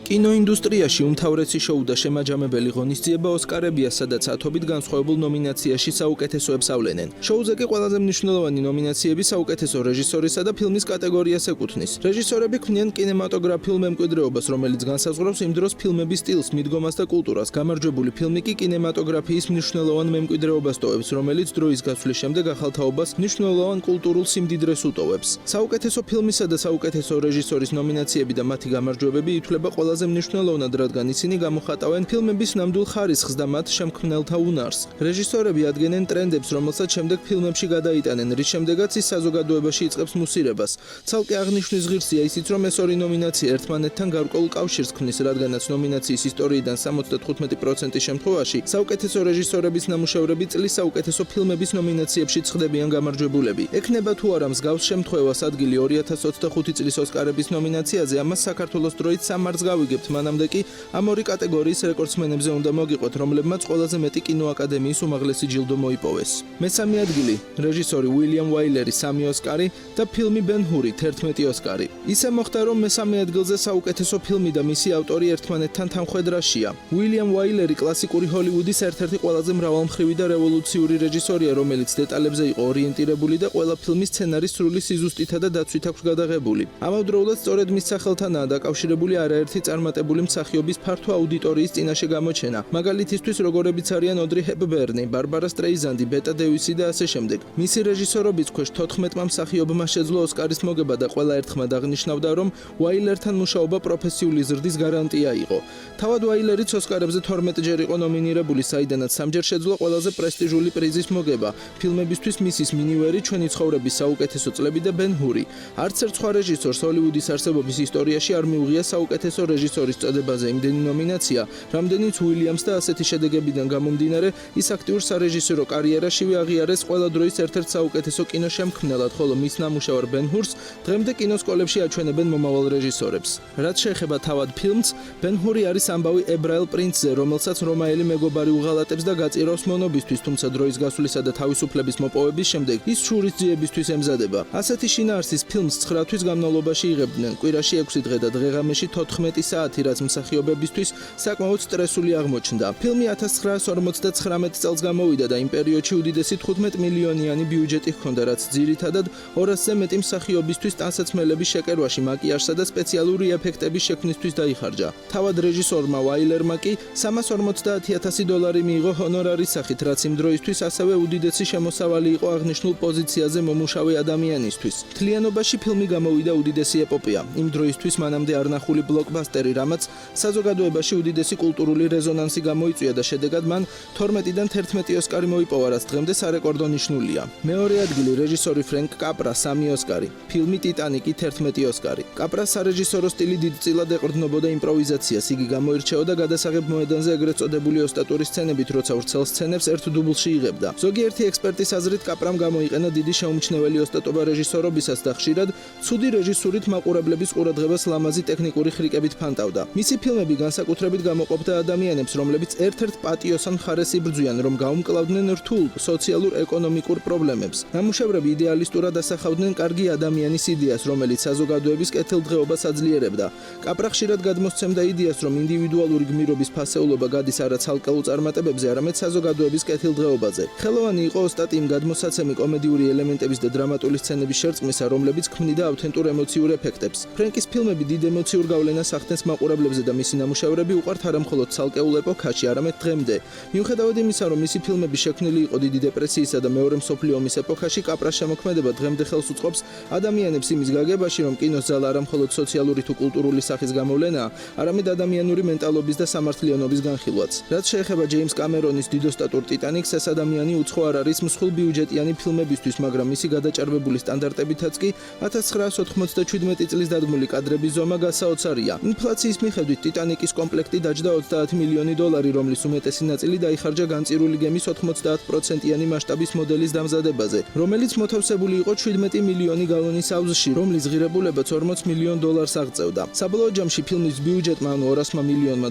კინოინდუსტრიაში უმთავრესი შოუ და შემაჯამებელი ღონისძიება ოსკარებია, სადაც ათობით განსხვავებულ ნომინაციაში საუკეთესოებს ავლენენ. შოუზე კი ყველაზე მნიშვნელოვანი ნომინაციები საუკეთესო რეჟისორისა და ფილმის კატეგორიას ეკუთვნის. რეჟისორები ქმნიან კინემატოგრაფიულ მემკვიდრეობას, რომელიც განსაზღვრავს იმ დროს ფილმების სტილს, მიდგომას და კულტურას. გამარჯვებული ფილმი კი კინემატოგრაფიის მნიშვნელოვან მემკვიდრეობას ტოვებს, რომელიც დროის გასვლის შემდეგ ახალთაობას მნიშვნელოვან კულტურულ სიმდიდრეს უტოვებს. საუკეთესო ფილმისა და საუკეთესო რეჟისორის ნომინაციები და მათი გამარჯვებები ითვლება ყველაზე მნიშვნელოვნად, რადგან ისინი გამოხატავენ ფილმების ნამდვილ ხარისხს და მათ შემქმნელთა უნარს. რეჟისორები ადგენენ ტრენდებს, რომელსაც შემდეგ ფილმებში გადაიტანენ, რის შემდეგაც ის საზოგადოებაში იწყებს მუსირებას. ცალკე აღნიშვნის ღირსია ისიც, რომ ეს ორი ნომინაცია ერთმანეთთან გარკვეულ კავშირს ქმნის, რადგანაც ნომინაციის ისტორიიდან 75% შემთხვევაში საუკეთესო რეჟისორების ნამუშევრები წლის საუკეთესო ფილმების ნომინაციებში წხდებიან გამარჯვებულები. ექნება თუ არა მსგავს შემთხვევას ადგილი 2025 წლის ოსკარების ნომინაციაზე, ამას საქართველოს დროით სამარს გავიგებთ, მანამდე კი ამ ორი კატეგორიის რეკორდსმენებზე უნდა მოგიყვეთ, რომლებმაც ყველაზე მეტი კინოაკადემიის უმაღლესი ჯილდო მოიპოვეს. მესამე ადგილი რეჟისორი უილიამ ვაილერი 3 ოსკარი და ფილმი ბენ-ჰური 11 ოსკარი. ისე მოხდა, რომ მესამე ადგილზე საუკეთესო ფილმი და მისი ავტორი ერთმანეთთან თანხვედრაშია. უილიამ ვაილერი კლასიკური ჰოლივუდის ერთ-ერთი ყველაზე მრავალმხრივი და რევოლუციური რეჟისორია, რომელიც დეტალებზე იყო ორიენტირებული და ყველა ფილმის სცენარის სრული სიზუსტითა და დაცვით აქვს გადაღებული. ამავდროულად სწორედ მის სახელთანაა დაკავშირებული არაერთი წარმატებული მსახიობის ფართო აუდიტორიის წინაშე გამოჩენა. მაგალითისთვის როგორებიც არიან ოდრი ჰეპბერნი, ბარბარა სტრეიზანდი, ბეტა დევისი და ასე შემდეგ. მისი რეჟისორობის ქვეშ 14-მა მსახიობმა შეძლო ოსკარის მოგება და ყველა ერთხმად აღნიშნავდა, რომ უაილერთან მუშაობა პროფესიული ზრდის გარანტია იყო. თავად უაილერიც ოსკარებზე 12ჯერ იყო ნომინირებული, საიდანაც 3ჯერ შეძლო ყველაზე პრესტიჟული პრიზის მოგება. ფილმებისთვის მისის მინივერი, ჩვენი ცხოვრების საუკეთესო წლები და ბენ ჰური. არც ერთ სხვა რეჟისორს ჰოლივუდის არსებობის ისტორიაში არ მიუღია საუკეთესო რეჟისორის წოდებაზე იმდენი ნომინაცია, რამდენიც უილიამს და ასეთი შედეგებიდან გამომდინარე, ის აქტიურ სარეჟისორო კარიერაშივე აღიარეს ყველა დროის ერთ-ერთ საუკეთესო კინოშემქმნელად, ხოლო მის ნამუშევარ ბენ ჰურს დღემდე კინოსკოლებში აჩვენებენ მომავალ რეჟისორებს. რაც შეეხება თავად ფილმს, ბენ ჰური არის ამბავი ებრაელ პრინცზე, რომელსაც რომაელი მეგობარი უღალატებს და გაწირავს მონობისთვის, თუმცა დროის გასვლისა და თავისუფლების მოპოვების შემდეგ ის შურისძიებისთვის ემზადება. ასეთი შინაარსის ფილმს 9 თვის განმავლობაში იღებდნენ, კვირაში 6 დღე და დღეღამეში 14 საათი, რაც მსახიობებისთვის საკმაოდ სტრესული აღმოჩნდა. ფილმი 1959 წელს გამოვიდა და იმ პერიოდში უდიდესი 15 მილიონიანი ბიუჯეტი ჰქონდა, რაც ძირითადად 200-ზე მეტი მსახიობისთვის ტანსაცმელების შეკერვაში, მაკიაჟსა და სპეციალური ეფექტების შექმნისთვის დაიხარჯა. თავად რეჟისორმა ვაილერმა კი $350,000 მიიღო ჰონორარის სახით, რაც იმ დროისთვის ასევე უდიდესი შემოსავალი იყო აღნიშნულ პოზიციაზე მომუშავე ადამიანისთვის. მთლიანობაში ფილმი გამოვიდა უდიდესი ეპოპეა. იმ დროისთვის მანამდე არნახული ბლოკბასტერი, რამაც საზოგადოებაში უდიდესი კულტურული რეზონანსი გამოიწვია და შედეგად მან 12-დან 11 ოსკარი მოიპოვა, რაც დღემდე სარეკორდო ნიშნულია. მეორე ადგილი რეჟისორი ფრენკ კაპრა 3 ოსკარი, ფილმი ტიტანიკი 11 ოსკარი. კაპრას სარეჟისორო სტილი დიდწილად ეყრდნობოდა იმპროვიზაციას, იგი გამოირჩეოდა გადასაღებ მოედანზე ეგრეთ წოდებული ოსტატური სცენებით, როცა ვრცელ სცენებს ერთ დუბლში იღებდა. ზოგიერთი ექსპერტის აზრით კაპრამ გამოიყენა დიდი შეუმჩნეველი ოსტატობა რეჟისორობისას და ხშირად ცუდი რეჟისურით მაყურებლების ყურადღებას ლამაზი ტექნიკური ხრიკებით ფანტავდა. მისი ფილმები განსაკუთრებით გამოყოფდა ადამიანებს, რომლებიც ერთ-ერთ პატიოსან მხარეს იბრძვიან, რომ გაუმკლავდნენ რთულ სოციალურ-ეკონომიკურ პრობლემებს. ნამუშევრები იდეალისტურად ასახავდნენ კარგი ადამიანის იდეას, რომელიც საზოგადოების კეთილდღეობას აძლიერებდა. კაპრა ხშირად გადმოსცემდა იდეას, რომ ინდივიდუალური გმირობის ფასეულობა გადის არა ცალკეულ წარმატებებზე, არამედ საზოგადოების კეთილდღეობაზე. ხელოვანი იყო ოსტატი იმ გადმოსაცემი კომედიური ელემენტების და დრამატული სცენების შერწყმისა, რომლებიც ქმნიდა ავთენტურ ემოციურ ეფექტებს. ფრენკის ფილმები დიდ ემოციურ გავლენას ახდენს მაყურებლებზე და მისი ნამუშევრები უყვართ არა მხოლოდ ცალკეულ ეპოქაში, არამედ დღემდე. მიუხედავად იმისა, რომ მისი ფილმები შექმნილი იყო დიდი დეპრესიისა და მეორე მსოფლიო ომის ეპოქაში, კაპრას შემოქმედება დღემდე ხელს უწყობს ადამიანებს იმის გაგებაში, რომ კინოს ძალა არა მხოლოდ სოციალური თუ კულტურული სახის გამოვლენაა, არამედ ადამიანური მენტალობის და სამართლიანობის განხილვაც. რაც შეეხება ჯეიმს კამერონის დიდოსტატურ ტიტანიკს, ეს ადამიანი უცხო არ არის მსხვილ ბიუჯეტიანი ფილმებისთვის, მაგრამ მისი გადაჭარბებული სტანდარტებითაც კი 1997 წლის დადგმული კადრების ზომა გასაოცარია. ინფლაციის მიხედვით ტიტანიკის კომპლექტი დაჯდა $30 მილიონი, რომლის უმეტესი ნაწილი დაიხარჯა განწირული გემის 90%-იანი მასშტაბის მოდელის დამზადებაზე, რომელიც მოთავსებული იყო 17 მილიონი გალონის აუზში, რომლის ღირებულებაც $40 მილიონ აღწევდა. საბოლოო ჯამში ფილმის ბიუჯეტმა, ანუ $200 მილიონმა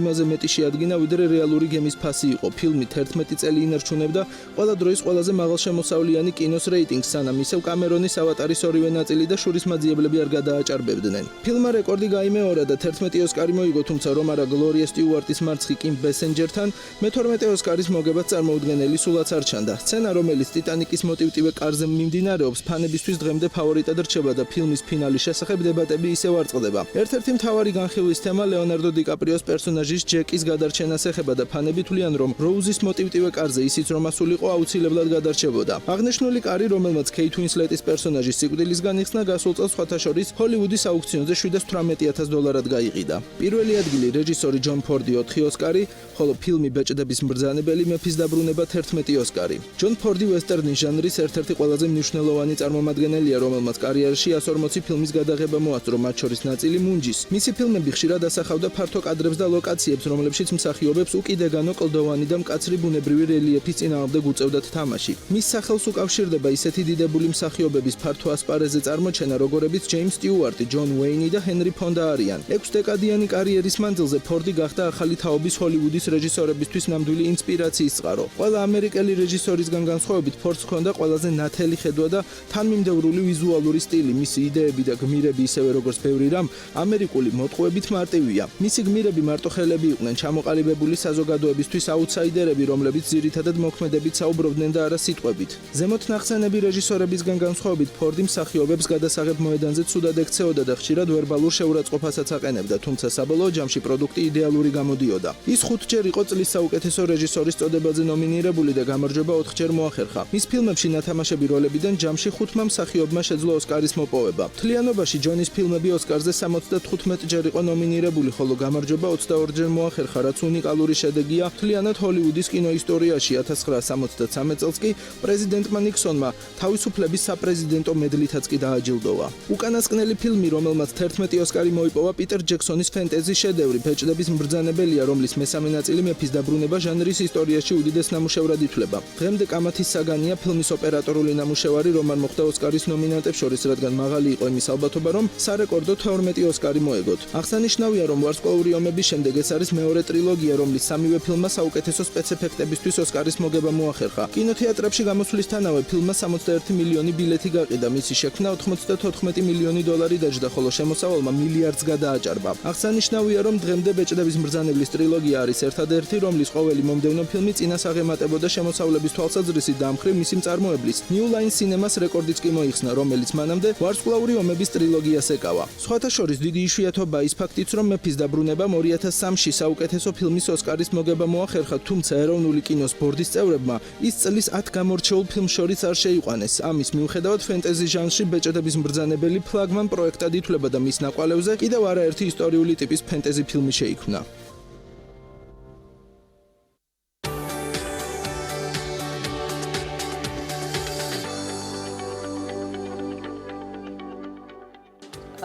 იმაზე მეტი შეადგინა, ვიდრე რეალური გემის ფასი იყო. ფილმი 11 წელი ინარჩუნებდა ყველა დროის ყველაზე მაღალშემოსავლიანი კინოს რეიტინგს, სანამ ისევ კამერონის ავატარის ორივე ნაწილი და შურისმაძიებლები არ გადააჭარბებდნენ. ფილმმა რეკორდი გაიმეორა და 11 ოსკარი მოიგო, თუმცა რომ არა გლორია სტიუარტის მარცხი კიმ ბესენჯერთან, მე-12 ოსკარის მოგებაც წარმოუდგენელი სულაც არ ჩანდა. სცენა, რომელიც ტიტანიკის მოტივტივე კარზე მიმდინარეობს, ფანებისთვის დღემდე ფავორიტად რჩება და ფილმის ფინალის შესახებ დებატები ისევ არ წყდება. ერთ-ერთი მთავარი განხილვის თემა ლეონარდო დიკაპრიოს პერსონაჟის ჯეკის გადარჩენას ეხება და ფანები თვლიან, რომ როუზის მოტივტივე კარზე ისიც რომ ასულიყო, აუცილებლად გადარჩებოდა. აღნიშნული კარი, რომელმაც კეით უინსლეტის პერსონაჟის სიკვდილისგან იხსნა, გასულ წელს სხვათა შორის ჰოლივუდის აუქციონზე $718,000 გაიყიდა. პირველი ადგილი რეჟისორი ჯონ ფორდი 4 ოსკარი, ხოლო ფილმი ბეჭდების მბრძანებელი მეფის დაბრუნება 11 ოსკარი. ჯონ ფორდი ვესტერნის ჟანრის ერთ-ერთი ყველაზე მნიშვნელოვანი წარმომადგენელია, რომელმაც კარიერაში 140 ფილმის გადაღება მოასწრო, მათ შორის ნაწილი მუნჯის. მისი ფილმები ხშირად ასახავდა ფართო კადრებს და ლოკაციებს, რომლებშიც მსახიობებს უკიდეგანო კლდოვანი და მკაცრი ბუნებრივი რელიეფის წინააღმდეგ უწევდათ თამაში. მის სახელს უკავშირდება ისეთი დიდებული მსახიობების ფართო ასპარეზზე წარმოჩენა, როგორებიც ჯეიმს სტიუარტი, ჯონ უეინი და ჰენრი ფონდა არიან. 6 დეკადიანი კარიერის მანძილზე ფორდი გახდა ახალი თაობის ჰოლივუდის რეჟისორებისთვის ნამდვილი ინსპირაციის წყარო. ყველა ამერიკელი რეჟისორისგან განსხვავებით, ფორდს ჰქონდა ყველაზე ნათელი ხედვა და თანმიმდევრული ვიზუალური სტილი. მისი იდეები და გმირები, ისევე როგორც ბევრი რამ, ამერიკული მოტყუებით მარტივია. მისი გმირები მარტოხელები იყვნენ, ჩამოყალიბებული საზოგადოებისთვის აუთსაიდერები, რომლებიც ძირითადად მოქმედებით საუბრობდნენ და არა სიტყვებით. ზემოთ ნახსენები რეჟისორებისგან განსხვავებით, ფორდი მსახიობებს გადასაღებ მოედანზე ცუდად ექცეოდა და ხშირად ვერბალურ შეურაცხყოფასაც აყენებდა, თუმცა საბოლოო ჯამში პროდუქტი იდეალური გამოდიოდა. ის 5ჯერ იყო წლის საუკეთესო რეჟისორის წოდებაზე ნომინირებული და გამარჯვება 4ჯერ მოახერხა. მის ფილმებში ნათამაშები როლებიდან ჯამში 5 მსახიობმა შეძლო ოსკარის მოპოვება. მთლიანობაში ჯონის ფილმები ოსკარზე 75ჯერ იყო ნომინირებული, ხოლო გამარჯვება 22ჯერ მოახერხა, რაც უნიკალური შედეგია მთლიანად ჰოლივუდის კინოისტორიაში. 1973 წელს კი პრეზიდენტმა ნიქსონმა თავისუფლების საპრეზიდენტო მედლითაც კი დააჯილდოვა. უკანასკნელი ფილმი, რომელმაც 11 ოსკარი მოიპოვა, პიტერ ჯექსონის ფენტეზი შედევრი „ბეჭდების მბრძანებელია“, რომლის მესამე ნაწილი მეფის დაბრუნება ჟანრის ისტორიაში უდიდეს ნამუშევრად ითვლება. დღემდე კამათის საგანია ფილმის ოპერატორული ნამუშევარი, რომან მოხვდა ოსკარის ნომინანტებს შორის, რადგან მაღალი იყო იმის ალბათობა, რომ სარეკორდო 12 ოსკარი მოეგოთ. აღსანიშნავია, რომ ვარსკვლავური ომების შემდეგ ეს არის მეორე ტრილოგია, რომლის სამივე ფილმმა საუკეთესო სპეცეფექტებისთვის ოსკარის მოგება მოახერხა. კინოთეატრებში გამოსვლისთანავე ფილმმა 61 მილიონი ბილეთი გაყიდა, მისი შექმნა 94 მილიონი დოლარი დაჯდა, ხოლო შემოსავალმა მილიარდს გადააჭარბა. აღსანიშნავია, რომ დღემდე ბეჭდების მბრძანებლის ტრილოგია არის ერთადერთი, რომლის ყოველი მომდევნო ფილმი წინას აღემატებოდა შემოსავლების თვალსაზრისით და ამ მხრივ მისი მწარმოებლის New Line Cinemas რეკორდიც კი მოიხსნა, რომელიც მანამდე ვარსკვლავური ომების ტრილოგიას ეკავა. სხვათა შორის დიდი იშვიათობაა ის ფაქტიც, რომ მეფის დაბრუნებამ 2003-ში საუკეთესო ფილმის ოსკარის მოგება მოახერხა, თუმცა ეროვნული კინოს ბორდის წევრებმა ის წლის 10 გამორჩეულ ფილმს შორის არ შეიყვანეს. ამის მიუხედავად ფენტეზი ჟანრში ბეჭდების მბრძანებელი ფლაგმან პროექტად ითვლება და მის ნაკვალევზე კიდევ არაერთი ისტორიული ტიპის ფენტეზი ფილმი შეიქმნა.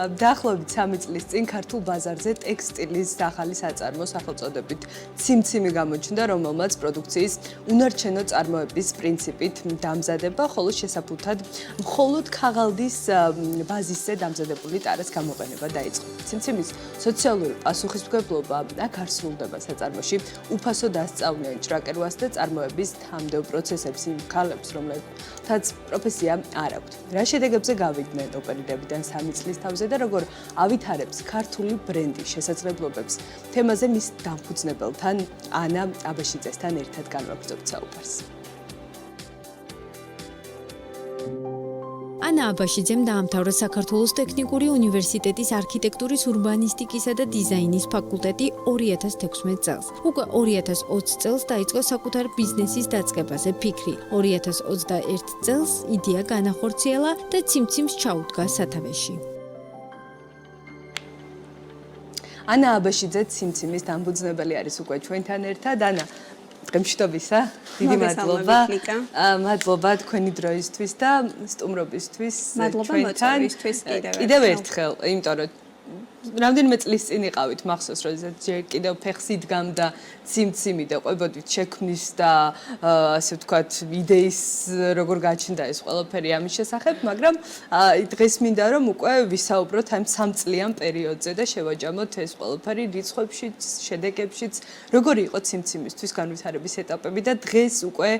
დაახლოებით 3 წლის წინ ქართულ ბაზარზე ტექსტილის ახალი საწარმო სახელწოდებით ციმციმი გამოჩნდა, რომელმაც პროდუქციის უნარჩენო წარმოების პრინციპით დამზადება, ხოლო შესაბუთად მხოლოდ ქაღალდის ბაზისზე დამზადებული ტარას გამოყენება დაიწყო. ციმციმის სოციალური პასუხისმგებლობა აქ არ სრულდება საწარმოში, უფასო დასწავლიან ჭრაკერვას და წარმოების თამდევ პროცესებს იმ ქალებს, რომლებთაც პროფესია არ აქვთ. რა შედეგებზე გავიდნენ ოპერირებიდან 3 წლის თავზე და როგორ ავითარებს ქართული ბრენდი შესაძლებლობებს. თემაზე მის დამფუძნებელთან ანა აბაშიძესთან ერთად განვაგრძობთ საუბარს. ანა აბაშიძემ დაამთავრა საქართველოს ტექნიკური უნივერსიტეტის არქიტექტურის, ურბანისტიკისა და დიზაინის ფაკულტეტი 2016 წელს. უკვე 2020 წელს დაიწყო საკუთარ ბიზნესის დაწყებაზე ფიქრი. 2021 წელს იდეა განახორციელა და ციმციმს ჩაუდგა სათავეში. ანა აბაშიძე ციმციმის დამფუძნებელი არის უკვე ჩვენთან ერთად. ანა, დღემშვიდობისა, დიდი მადლობა. მადლობა თქვენი დროისთვის და სტუმრობისთვის ჩვენთან. კიდევ ერთხელ, იმიტომ რომ რამდენიმე წლის წინ იყავით, მახსოვს, როდესაც ჯერ კიდევ ფეხს იდგამდა ციმციმი და ყვებოდით შექმნის და ასე ვთქვათ, იდეის როგორ გაჩნდა ეს ყველაფერი ამის შესახებ, მაგრამ დღეს მინდა რომ უკვე ვისაუბროთ ამ 3 წლიან პერიოდზე და შევაჯამოთ ეს ყველაფერი რიცხვებშიც, შედეგებშიც, როგორი იყო ციმციმისთვის განვითარების ეტაპები და დღეს უკვე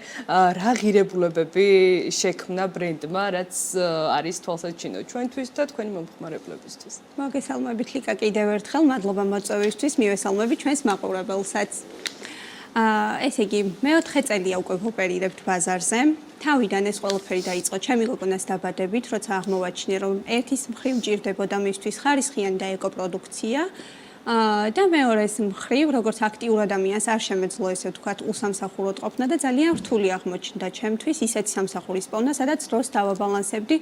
რა ღირებულებები შექმნა ბრენდმა, რაც არის თვალსაჩინო ჩვენთვის და თქვენი მომხმარებლებისთვის. მოგესალმებით ლიკა კიდევ ერთხელ, მადლობა მოწვევისთვის, მივესალმებით ჩვენს მაყურებელსაც. ესე იგი, მეოთხე წელია უკვე ვოპერირებთ ბაზარზე. თავიდან ეს ყველაფერი დაიწყო ჩემი გოგონას დაბადებით, როცა აღმოვაჩინე, რომ ერთის მხრივ მჭირდებოდა მისთვის ხარისხიანი და ეკოპროდუქცია. და მეორეს მხრივ, როგორც აქტიურ ადამიანს არ შემეძლო ესე ვთქვათ, უსამსახუროდ ყოფნა და ძალიან რთული აღმოჩნდა ჩემთვის ისეთი სამსახურის პოვნა, სადაც დროს დავაბალანსებდი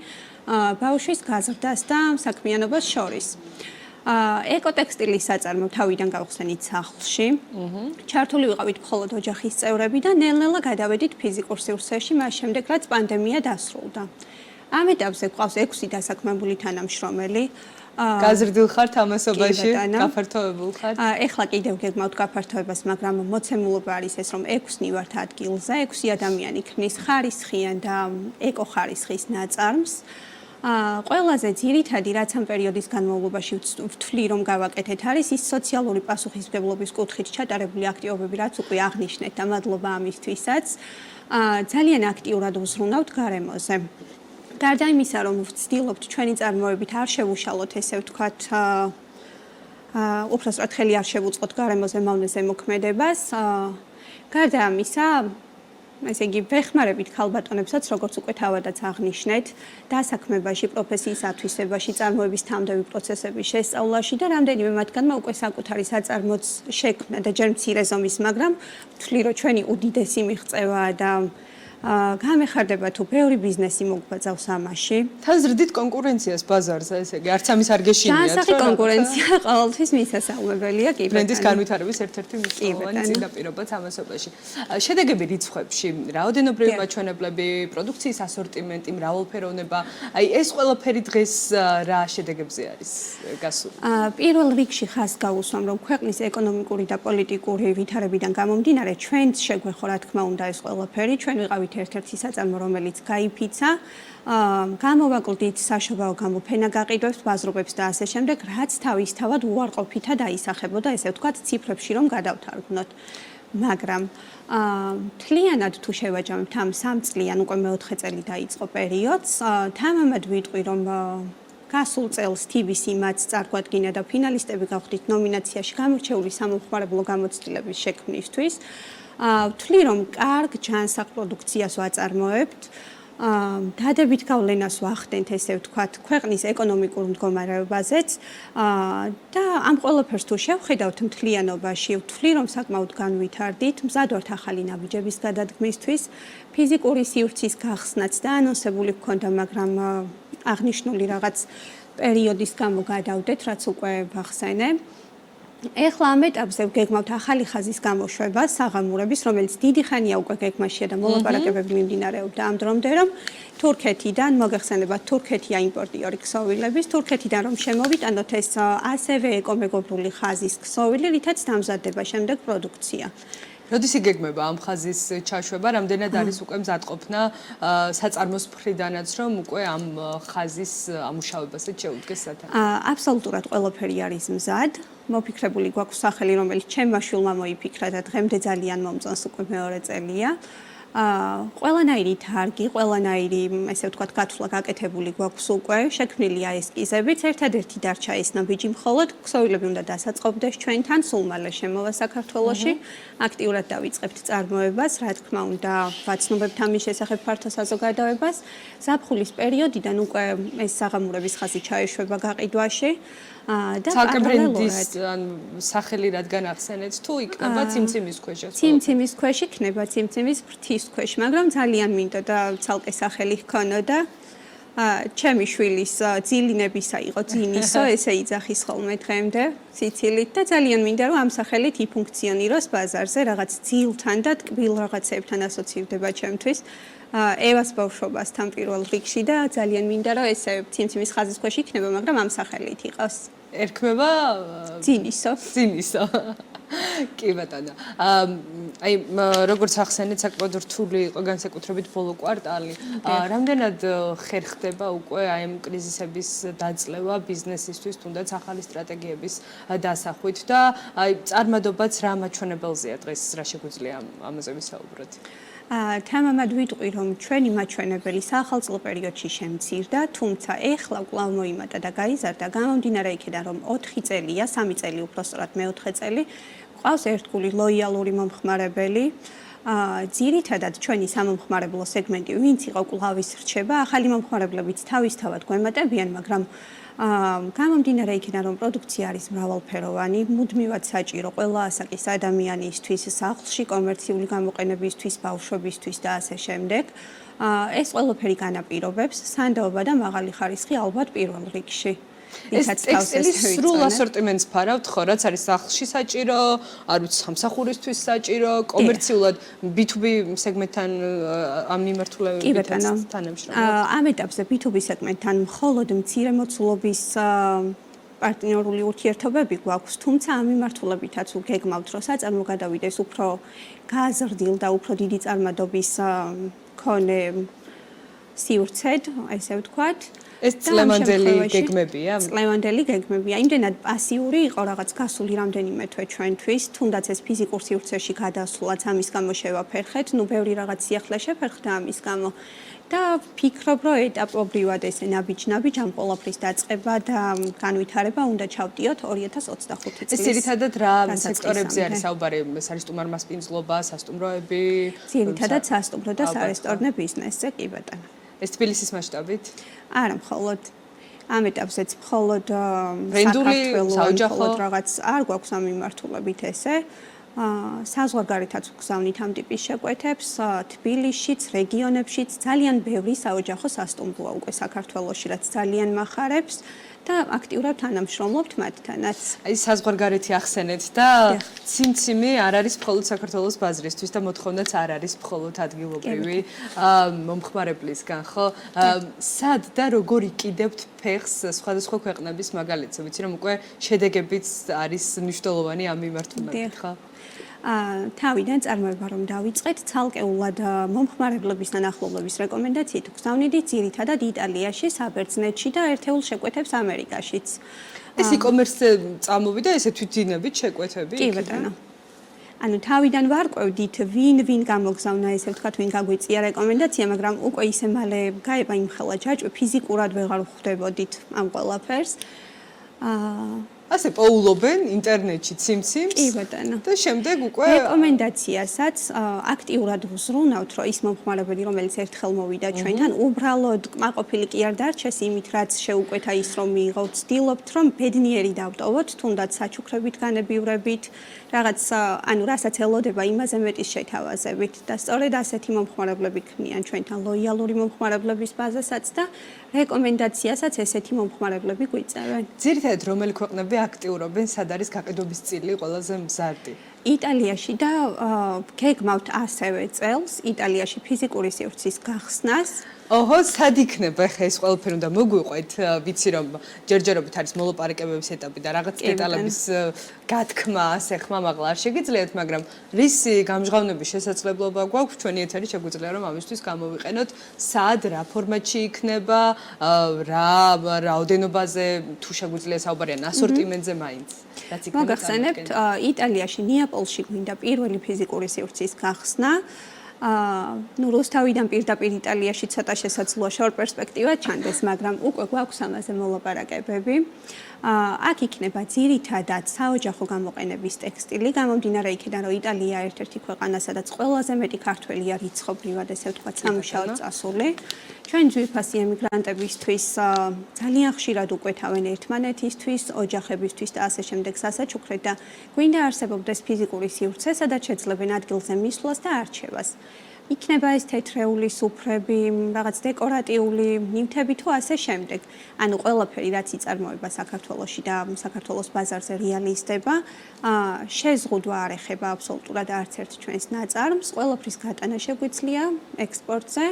ბავშვის გაზრდას და საქმიანობას შორის. ეკოტექსტილის საწარმო თავიდან გავხსენით სახლში. ჩართული ვიყავით მხოლოდ ოჯახის წევრები და ნელ-ნელა გადავედით ფიზიკურ სივრცეში, მას შემდეგ რაც პანდემია დასრულდა. ამ ეტაპზე გვყავს 6 დასაქმებული თანამშრომელი. გაზრდილ ხართ ამასობაში, გაფართოებულ ხართ? ეხლა კიდევ გეგმავთ გაფართოებას, მაგრამ მოცემულობა არის ეს, რომ 6 ვართ ადგილზე, 6 ადამიანი ქმნის ხარისხიან და ეკოხარისხის ნაწარმს. ყველაზე ძირითადი, რაც ამ პერიოდის განმავლობაში ვთვლი, რომ გავაკეთეთ, არის ის სოციალური პასუხისმგებლობის კუთხით ჩატარებული აქტივობები, რაც უკვე აღნიშნეთ და მადლობა ამისთვისაც. ძალიან აქტიურად ვზრუნავთ გარემოზე. გარდა იმისა, რომ ვცდილობთ ჩვენი წარმოებით არ შევუშალოთ, ესე ვთქვათ, უბრალოდ ხელი არ შევუწყოთ გარემოზე მავნე ზემოქმედებას. გარდა ამისა, ესე იგი ვეხმარებით ქალბატონებსაც, როგორც უკვე თავადაც აღნიშნეთ, დასაქმებაში, პროფესიის ათვისებაში, წარმოების თანამდებობი პროცესების შესწავლაში და რამდენიმე მათგანმა უკვე საკუთარი საწარმოც შექმნა და ჯერ მცირე ზომის, მაგრამ ვთვლი, რომ ჩვენი უდიდესი მიღწევაა და გამეხარდება თუ ბევრი ბიზნესი მოგვბაძავს ამაში. თან ზრდით კონკურენციას ბაზარზე, ესე იგი, არც ამის არ გეშინიათ. ჯანსაღი კონკურენცია ყოველთვის მისასალმებელია, კი ბატონო. ბრენდის განვითარების ერთ-ერთი მნიშვნელოვანი წინაპირობაც ამასობაში. შედეგები რიცხვებში, რაოდენობრივი მაჩვენებლები, პროდუქციის ასორტიმენტი, მრავალფეროვნება, აი ეს ყველაფერი დღეს რა შედეგებზე არის გასული? პირველ რიგში ხაზს გავუსვამ, რომ ქვეყნის ეკონომიკური და პოლიტიკური ვითარებიდან გამომდინარე, ჩვენც შეგვეხო, რა თქმა უნდა, ეს ყველაფერი, ჩვენ ვიყავით ერთ-ერთი საწარმო, რომელიც გაიფიცა, გამოვაკლდით საშობაო გამოფენა გაყიდვებს, ბაზრობებს და ასე შემდეგ, რაც თავისთავად უარყოფითა დაისახებოდა, ესე ვთქვათ, ციფრებში რომ გადავთარგმნოთ. მაგრამ მთლიანად თუ შევაჯამებთ ამ 3 წლიან, უკვე მეოთხე წელი დაიწყო პერიოდს, თამამად ვიტყვი, რომ გასულ წელს TBC მათ წარგვადგინა და ფინალისტები გავხდით ნომინაციაში გამორჩეული სამომხმარებლო გამოცდილების შექმნისთვის. ვთვლი, რომ კარგ ჯანსაღ პროდუქციას ვაწარმოებთ, დადებით გავლენას ვახდენთ, ესე ვთქვათ, ქვეყნის ეკონომიკურ მდგომარეობაზეც და ამ ყველაფერს თუ შევხედავთ მთლიანობაში, ვთვლი, რომ საკმაოდ განვითარდით, მზად ვართ ახალი ნაბიჯების გადადგმისთვის, ფიზიკური სივრცის გახსნაც და ანონსებული გქონდა, მაგრამ აღნიშნული რაღაც პერიოდის გამო გადავდეთ, რაც უკვე ვახსენე. ეხლა ამ ეტაპზე ვგეგმავთ ახალი ხაზის გამოშვება საღამურების, რომელიც დიდი ხანია უკვე გეგმაშია და მოლაპარაკებები მიმდინარეობდა ამ დრომდე, რომ თურქეთიდან მოგეხსენებათ, თურქეთია იმპორტიორი ქსოვილების, თურქეთიდან რომ შემოვიტანოთ ეს ასევე ეკომეგობრული ხაზის ქსოვილი, რითაც დამზადდება შემდეგ პროდუქცია. როდის იგეგმება ამ ხაზის ჩაშვება, რამდენად არის უკვე მზადყოფნა საწარმოს მხრიდანაც, რომ უკვე ამ ხაზის ამუშავებასაც შეუდგეს სათავე? აბსოლუტურად ყველაფერი არის მზად. მოფიქრებული გვაქვს სახელი, რომელიც ჩემმა შვილმა მოიფიქრა და დღემდე ძალიან მომწონს, უკვე მეორე წელია. ყველანაირი თარგი, ყველანაირი, ესე ვთქვათ, გათვლა გაკეთებული გვაქვს უკვე, შექმნილია ესკიზებიც, ერთადერთი დარჩა ეს ნაბიჯი მხოლოდ, ქსოვილები უნდა დასაწყობდეს ჩვენთან, სულ მალე შემოვა საქართველოში, აქტიურად დავიწყებთ წარმოებას, რა თქმა უნდა, ვაცნობებთ ამის შესახებ ფართო საზოგადოებას. ზაფხულის პერიოდიდან უკვე ეს საღამურების ხაზი ჩაეშვება გაყიდვაში. ცალკებრენდის სახელი რადგან ახსენეთ, თუ იქნება ციმციმის ქვეშ? ციმციმის ქვეშ იქნება, ციმციმის ფრთის ქვეშ, მაგრამ ძალიან მინდოდა და ცალკე სახელი ჰქონოდა. ჩემი შვილის ძილინებისა იყო ძინისო, ესე იძახის ხოლმე დღემდე სიცილით და ძალიან მინდა რომ ამ სახელით იფუნქციონიროს ბაზარზე, რაღაც ძილთან და ტკბილ რაღაცებთან ასოცირდება ჩემთვის. ევას ბავშვობასთან პირველ რიგში და ძალიან მინდა რომ ესე ციმციმის ხაზის ქვეშ იქნება, მაგრამ ამ სახელით იყოს. ერქმება ძინისო. ძინისო. კი ბატონო. აი როგორც ახსენეთ, საკმაოდ რთული იყო განსაკუთრებით ბოლო კვარტალი. რამდენად ხერხდება უკვე აი ამ კრიზისების დაძლევა ბიზნესისთვის, თუნდაც ახალი სტრატეგიების დასახვით და აი წარმადობაც რა მაჩვენებელზეა დღეს, რა შეგვიძლია ამაზე ვისაუბროთ? თამამად ვიტყვი, რომ ჩვენი მაჩვენებელი საახალწლო პერიოდში შემცირდა, თუმცა ეხლა კვლავ მოიმატა და გაიზარდა გამომდინარე იქიდან, რომ 4 წელია, 3 წელი უпростоრად მეოთხე წელი, ყავს ერთგული ლოიალური მომხმარებელი. ძირითადად ჩვენი სამომხმარებლო სეგმენტი, ვინც იყო კვლავ ისრჩება, ახალი მომხმარებლებიც თავისთავად გვემატებიან, მაგრამ გამომდინარე იქიდან, რომ პროდუქცია არის მრავალფეროვანი, მუდმივად საჭირო ყველა ასაკის ადამიანისთვის, სახლში, კომერციული გამოყენებისთვის, ბავშვებისთვის და ასე შემდეგ. ეს ყველაფერი განაპირობებს სანდოობა და მაღალი ხარისხი ალბათ პირველ რიგში. ეს ტექსტილის სრულ ასორტიმენტს ფარავთ ხო, რაც არის სახლში საჭირო, არ ვიცი, სამსახურისთვის საჭირო, კომერციულად B2B სეგმენტთან ამ მიმართულებითაც თანამშრომლობთ? ამ ეტაპზე B2B სეგმენტთან მხოლოდ მცირე მოცულობის პარტნიორული ურთიერთობები გვაქვს, თუმცა ამ მიმართულებითაც ვგეგმავთ, რომ საწარმო გადავიდეს უფრო გაზრდილ და უფრო დიდი წარმადობის მქონე სივრცედ, ესე ვთქვათ. ეს წლევანდელი გეგმებია? წლევანდელი გეგმებია. იმდენად პასიური იყო რაღაც გასული რამდენიმე თვე ჩვენთვის, თუნდაც ეს ფიზიკურ სივრცეში გადასვლაც ამის გამო შევაფერხეთ, ნუ ბევრი რაღაც სიახლე შეფერხდა ამის გამო. და ფიქრობ, რომ ეტაპობრივად ესე ნაბიჯ-ნაბიჯ ამ ყველაფრის დაწყება და განვითარება უნდა ჩავდიოთ 2025 წლის. ეს ძირითადად რა სექტორებზე არის საუბარი? ეს არის სტუმარ-მასპინძლობა, სასტუმროები? ძირითადად სასტუმრო და სარესტორნე ბიზნესზე, კი ბატონო. ეს თბილისის მასშტაბით? არა, მხოლოდ ამ ეტაპზეც მხოლოდ ბრენდული, საოჯახო? მხოლოდ რაღაც არ გვაქვს ამ მიმართულებით ესე. საზღვარგარეთაც ვგზავნით ამ ტიპის შეკვეთებს, თბილისშიც, რეგიონებშიც ძალიან ბევრი საოჯახო სასტუმროა უკვე საქართველოში, რაც ძალიან მახარებს და აქტიურად თანამშრომლობთ მათთანაც. აი საზღვარგარეთი ახსენეთ და ციმციმი არ არის მხოლოდ საქართველოს ბაზრისთვის და მოთხოვნაც არ არის მხოლოდ ადგილობრივი მომხმარებლისგან, ხო? სად და როგორ იყიდებთ ფეხს სხვადასხვა ქვეყნების მაგალითზე? ვიცი რომ უკვე შედეგებიც არის მნიშვნელოვანი ამ მიმართულებით, ხო? თავიდან წარმოება რომ დავიწყეთ ცალკეულად მომხმარებლებისთან ახლობლების რეკომენდაციით ვგზავნიდით ძირითადად იტალიაში, საბერძნეთში და ერთეულ შეკვეთებს ამერიკაშიც. ეს e-commerce წამოვიდა ესე თვითდინებით შეკვეთები? კი ბატონო. ანუ თავიდან ვარკვევდით ვინ გამოგზავნა ესე ვთქვათ, ვინ გაგვიწია რეკომენდაცია, მაგრამ უკვე ისე მალე გაება იმხელა ჯაჭვი, ფიზიკურად ვეღარ ვხვდებოდით ამ ყველაფერს. ასე პოულობენ ინტერნეტში ციმციმს. კი ბატონო. და შემდეგ უკვე რეკომენდაციასაც აქტიურად ვზრუნავთ, რომ ის მომხმარებელი, რომელიც ერთხელ მოვიდა ჩვენთან, უბრალოდ კმაყოფილი კი არ დარჩეს იმით, რაც შეუკვეთა ის რომ მიიღო, ვცდილობთ, რომ ბედნიერი დავტოვოთ, თუნდაც საჩუქრებით განებივრებით, რაღაც ანუ რასაც ელოდება, იმაზე მეტის შეთავაზებით და სწორედ ასეთი მომხმარებლები ქმნიან ჩვენთან ლოიალური მომხმარებლების ბაზასაც და რეკომენდაციასაც ესეთი მომხმარებლები გვიწევენ. ძირითადად რომელი ქვეყნები აქტიურობენ, სად არის გაყიდვების წილი ყველაზე მზარდი? იტალიაში და გეგმავთ ასევე წელს იტალიაში ფიზიკური სივრცის გახსნას. ოჰო, სად იქნება ხა ეს ყველაფერი უნდა მოგვიყვეთ, ვიცი რომ ჯერჯერობით არის მოლაპარაკებების ეტაპი და რაღაც დეტალების გათქმა, ასე ხმამაღლა არ შეგიძლიათ, მაგრამ რისი გამჟღავნების შესაძლებლობა გვაქვს, ჩვენი ეთერი შეგვიძლია რომ ამისთვის გამოვიყენოთ, სად, რა ფორმატში იქნება, რა რაოდენობაზე თუ შეგვიძლია საუბარი ან ასორტიმენტზე მაინც. რაც იქნება მოგახსენებთ, იტალიაში ნეაპოლში გვინდა პირველი ფიზიკური სივრცის გახსნა. ნუ რუსთავიდან პირდაპირ იტალიაში ცოტა შესაძლოა შორ პერსპექტივა ჩანდეს, მაგრამ უკვე გვაქვს ამაზე მოლაპარაკებები. აქ იქნება ძირითადად საოჯახო გამოყენების ტექსტილი, გამომდინარე იქიდან, რომ იტალია ერთ-ერთი ქვეყანა, სადაც ყველაზე მეტი ქართველია რიცხობრივად, ესე ვთქვათ, სამუშაოდ წასული. ჩვენ ძვირფასი ემიგრანტებისთვის ძალიან ხშირად უკვეთავენ ერთმანეთისთვის, ოჯახებისთვის და ასე შემდეგ სასაჩუქრად და გვინდა არსებობდეს ფიზიკური სივრცე, სადაც შეძლებენ ადგილზე მისვლას და არჩევას. იქნება ეს თეთრეული სუფრები, რაღაც დეკორატიული ნივთები თუ ასე შემდეგ. ანუ ყველაფერი, რაც იწარმოება საქართველოში და საქართველოს ბაზარზე რეალიზდება, შეზღუდვა არ ეხება აბსოლუტურად არც ერთ ჩვენს ნაწარმს, ყველაფრის გატანა შეგვიძლია ექსპორტზე.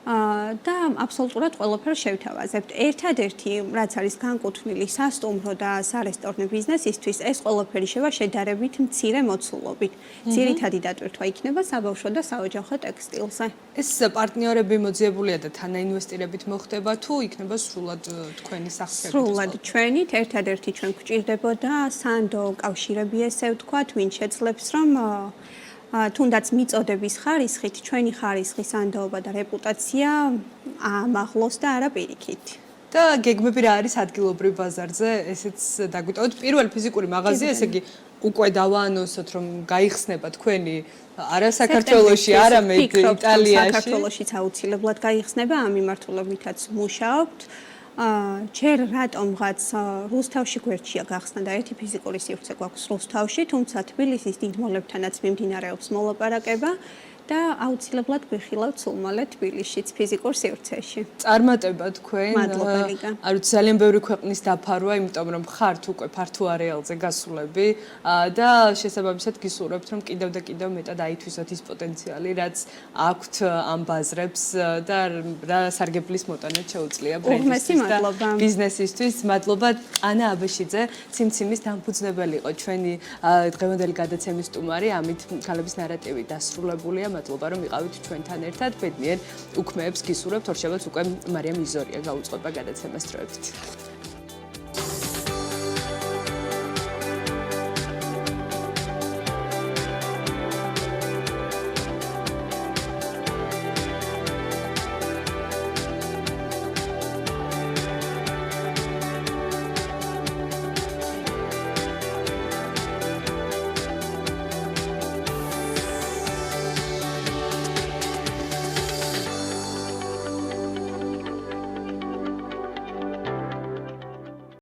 და აბსოლუტურად ყველაფერს შევთავაზებთ. ერთადერთი, რაც არის განკუთვნილი სასტუმრო და სარესტორნე ბიზნესისთვის, ეს ყველაფერი შევა შედარებით მცირე მოცულობით. ძირითადი დატვირთვა იქნება საბავშვო და საოჯახო ტექსტილზე. ეს პარტნიორები მოძიებულია და თანაინვესტირებით მოხდება თუ იქნება სრულად თქვენი სახსრებით? სრულად ჩვენით, ერთადერთი ჩვენ გვჭირდებოდა სანდო კავშირები, ესე ვთქვათ, ვინ შეძლებს რომ თუნდაც მიწოდების ხარისხით, ჩვენი ხარისხი, სანდოობა და რეპუტაცია ამაღლოს და არა პირიქით. და გეგმები რა არის ადგილობრივ ბაზარზე, ესეც დაგვიტოვოთ. პირველი ფიზიკური მაღაზია, ესე იგი უკვე დავაანონსოთ, რომ გაიხსნება თქვენი არა საქართველოში, არამედ იტალიაში. საქართველოშიც აუცილებლად გაიხსნება, ამ მიმართულებითაც მუშაობთ. ჯერ რატომღაც რუსთავში გვერდშია გახსნა და ერთი ფიზიკური სივრცე გვაქვს რუსთავში, თუმცა თბილისის დიდ მოლებთანაც მიმდინარეობს მოლაპარაკება და აუცილებლად გვიხილავთ სულ მალე თბილისშიც ფიზიკურ სივრცეში. წარმატება თქვენ. მადლობა. არ ვიცი, ძალიან ბევრი ქვეყნის დაფარვა, იმიტომ რომ ხართ უკვე ფართო არეალზე გასულები და შესაბამისად გისურვებთ, რომ კიდევ და კიდევ მეტად აითვისოთ ის პოტენციალი, რაც აქვთ ამ ბაზრებს და რა სარგებლის მოტანა შეუძლია ბრენდისთვის და ბიზნესისთვის. მადლობა ანა აბეშიძე, ციმციმის დამფუძნებელი იყო ჩვენი დღევანდელი გადაცემის სტუმარი, ამით ქალების ნარატივი დასრულებულია. მადლობა რომ იყავით ჩვენთან ერთად. ბედნიერ უქმეებს გისურვებთ. ორშაბათს უკვე მარიამ იზორია გაუწყება გადაცემას დროებით.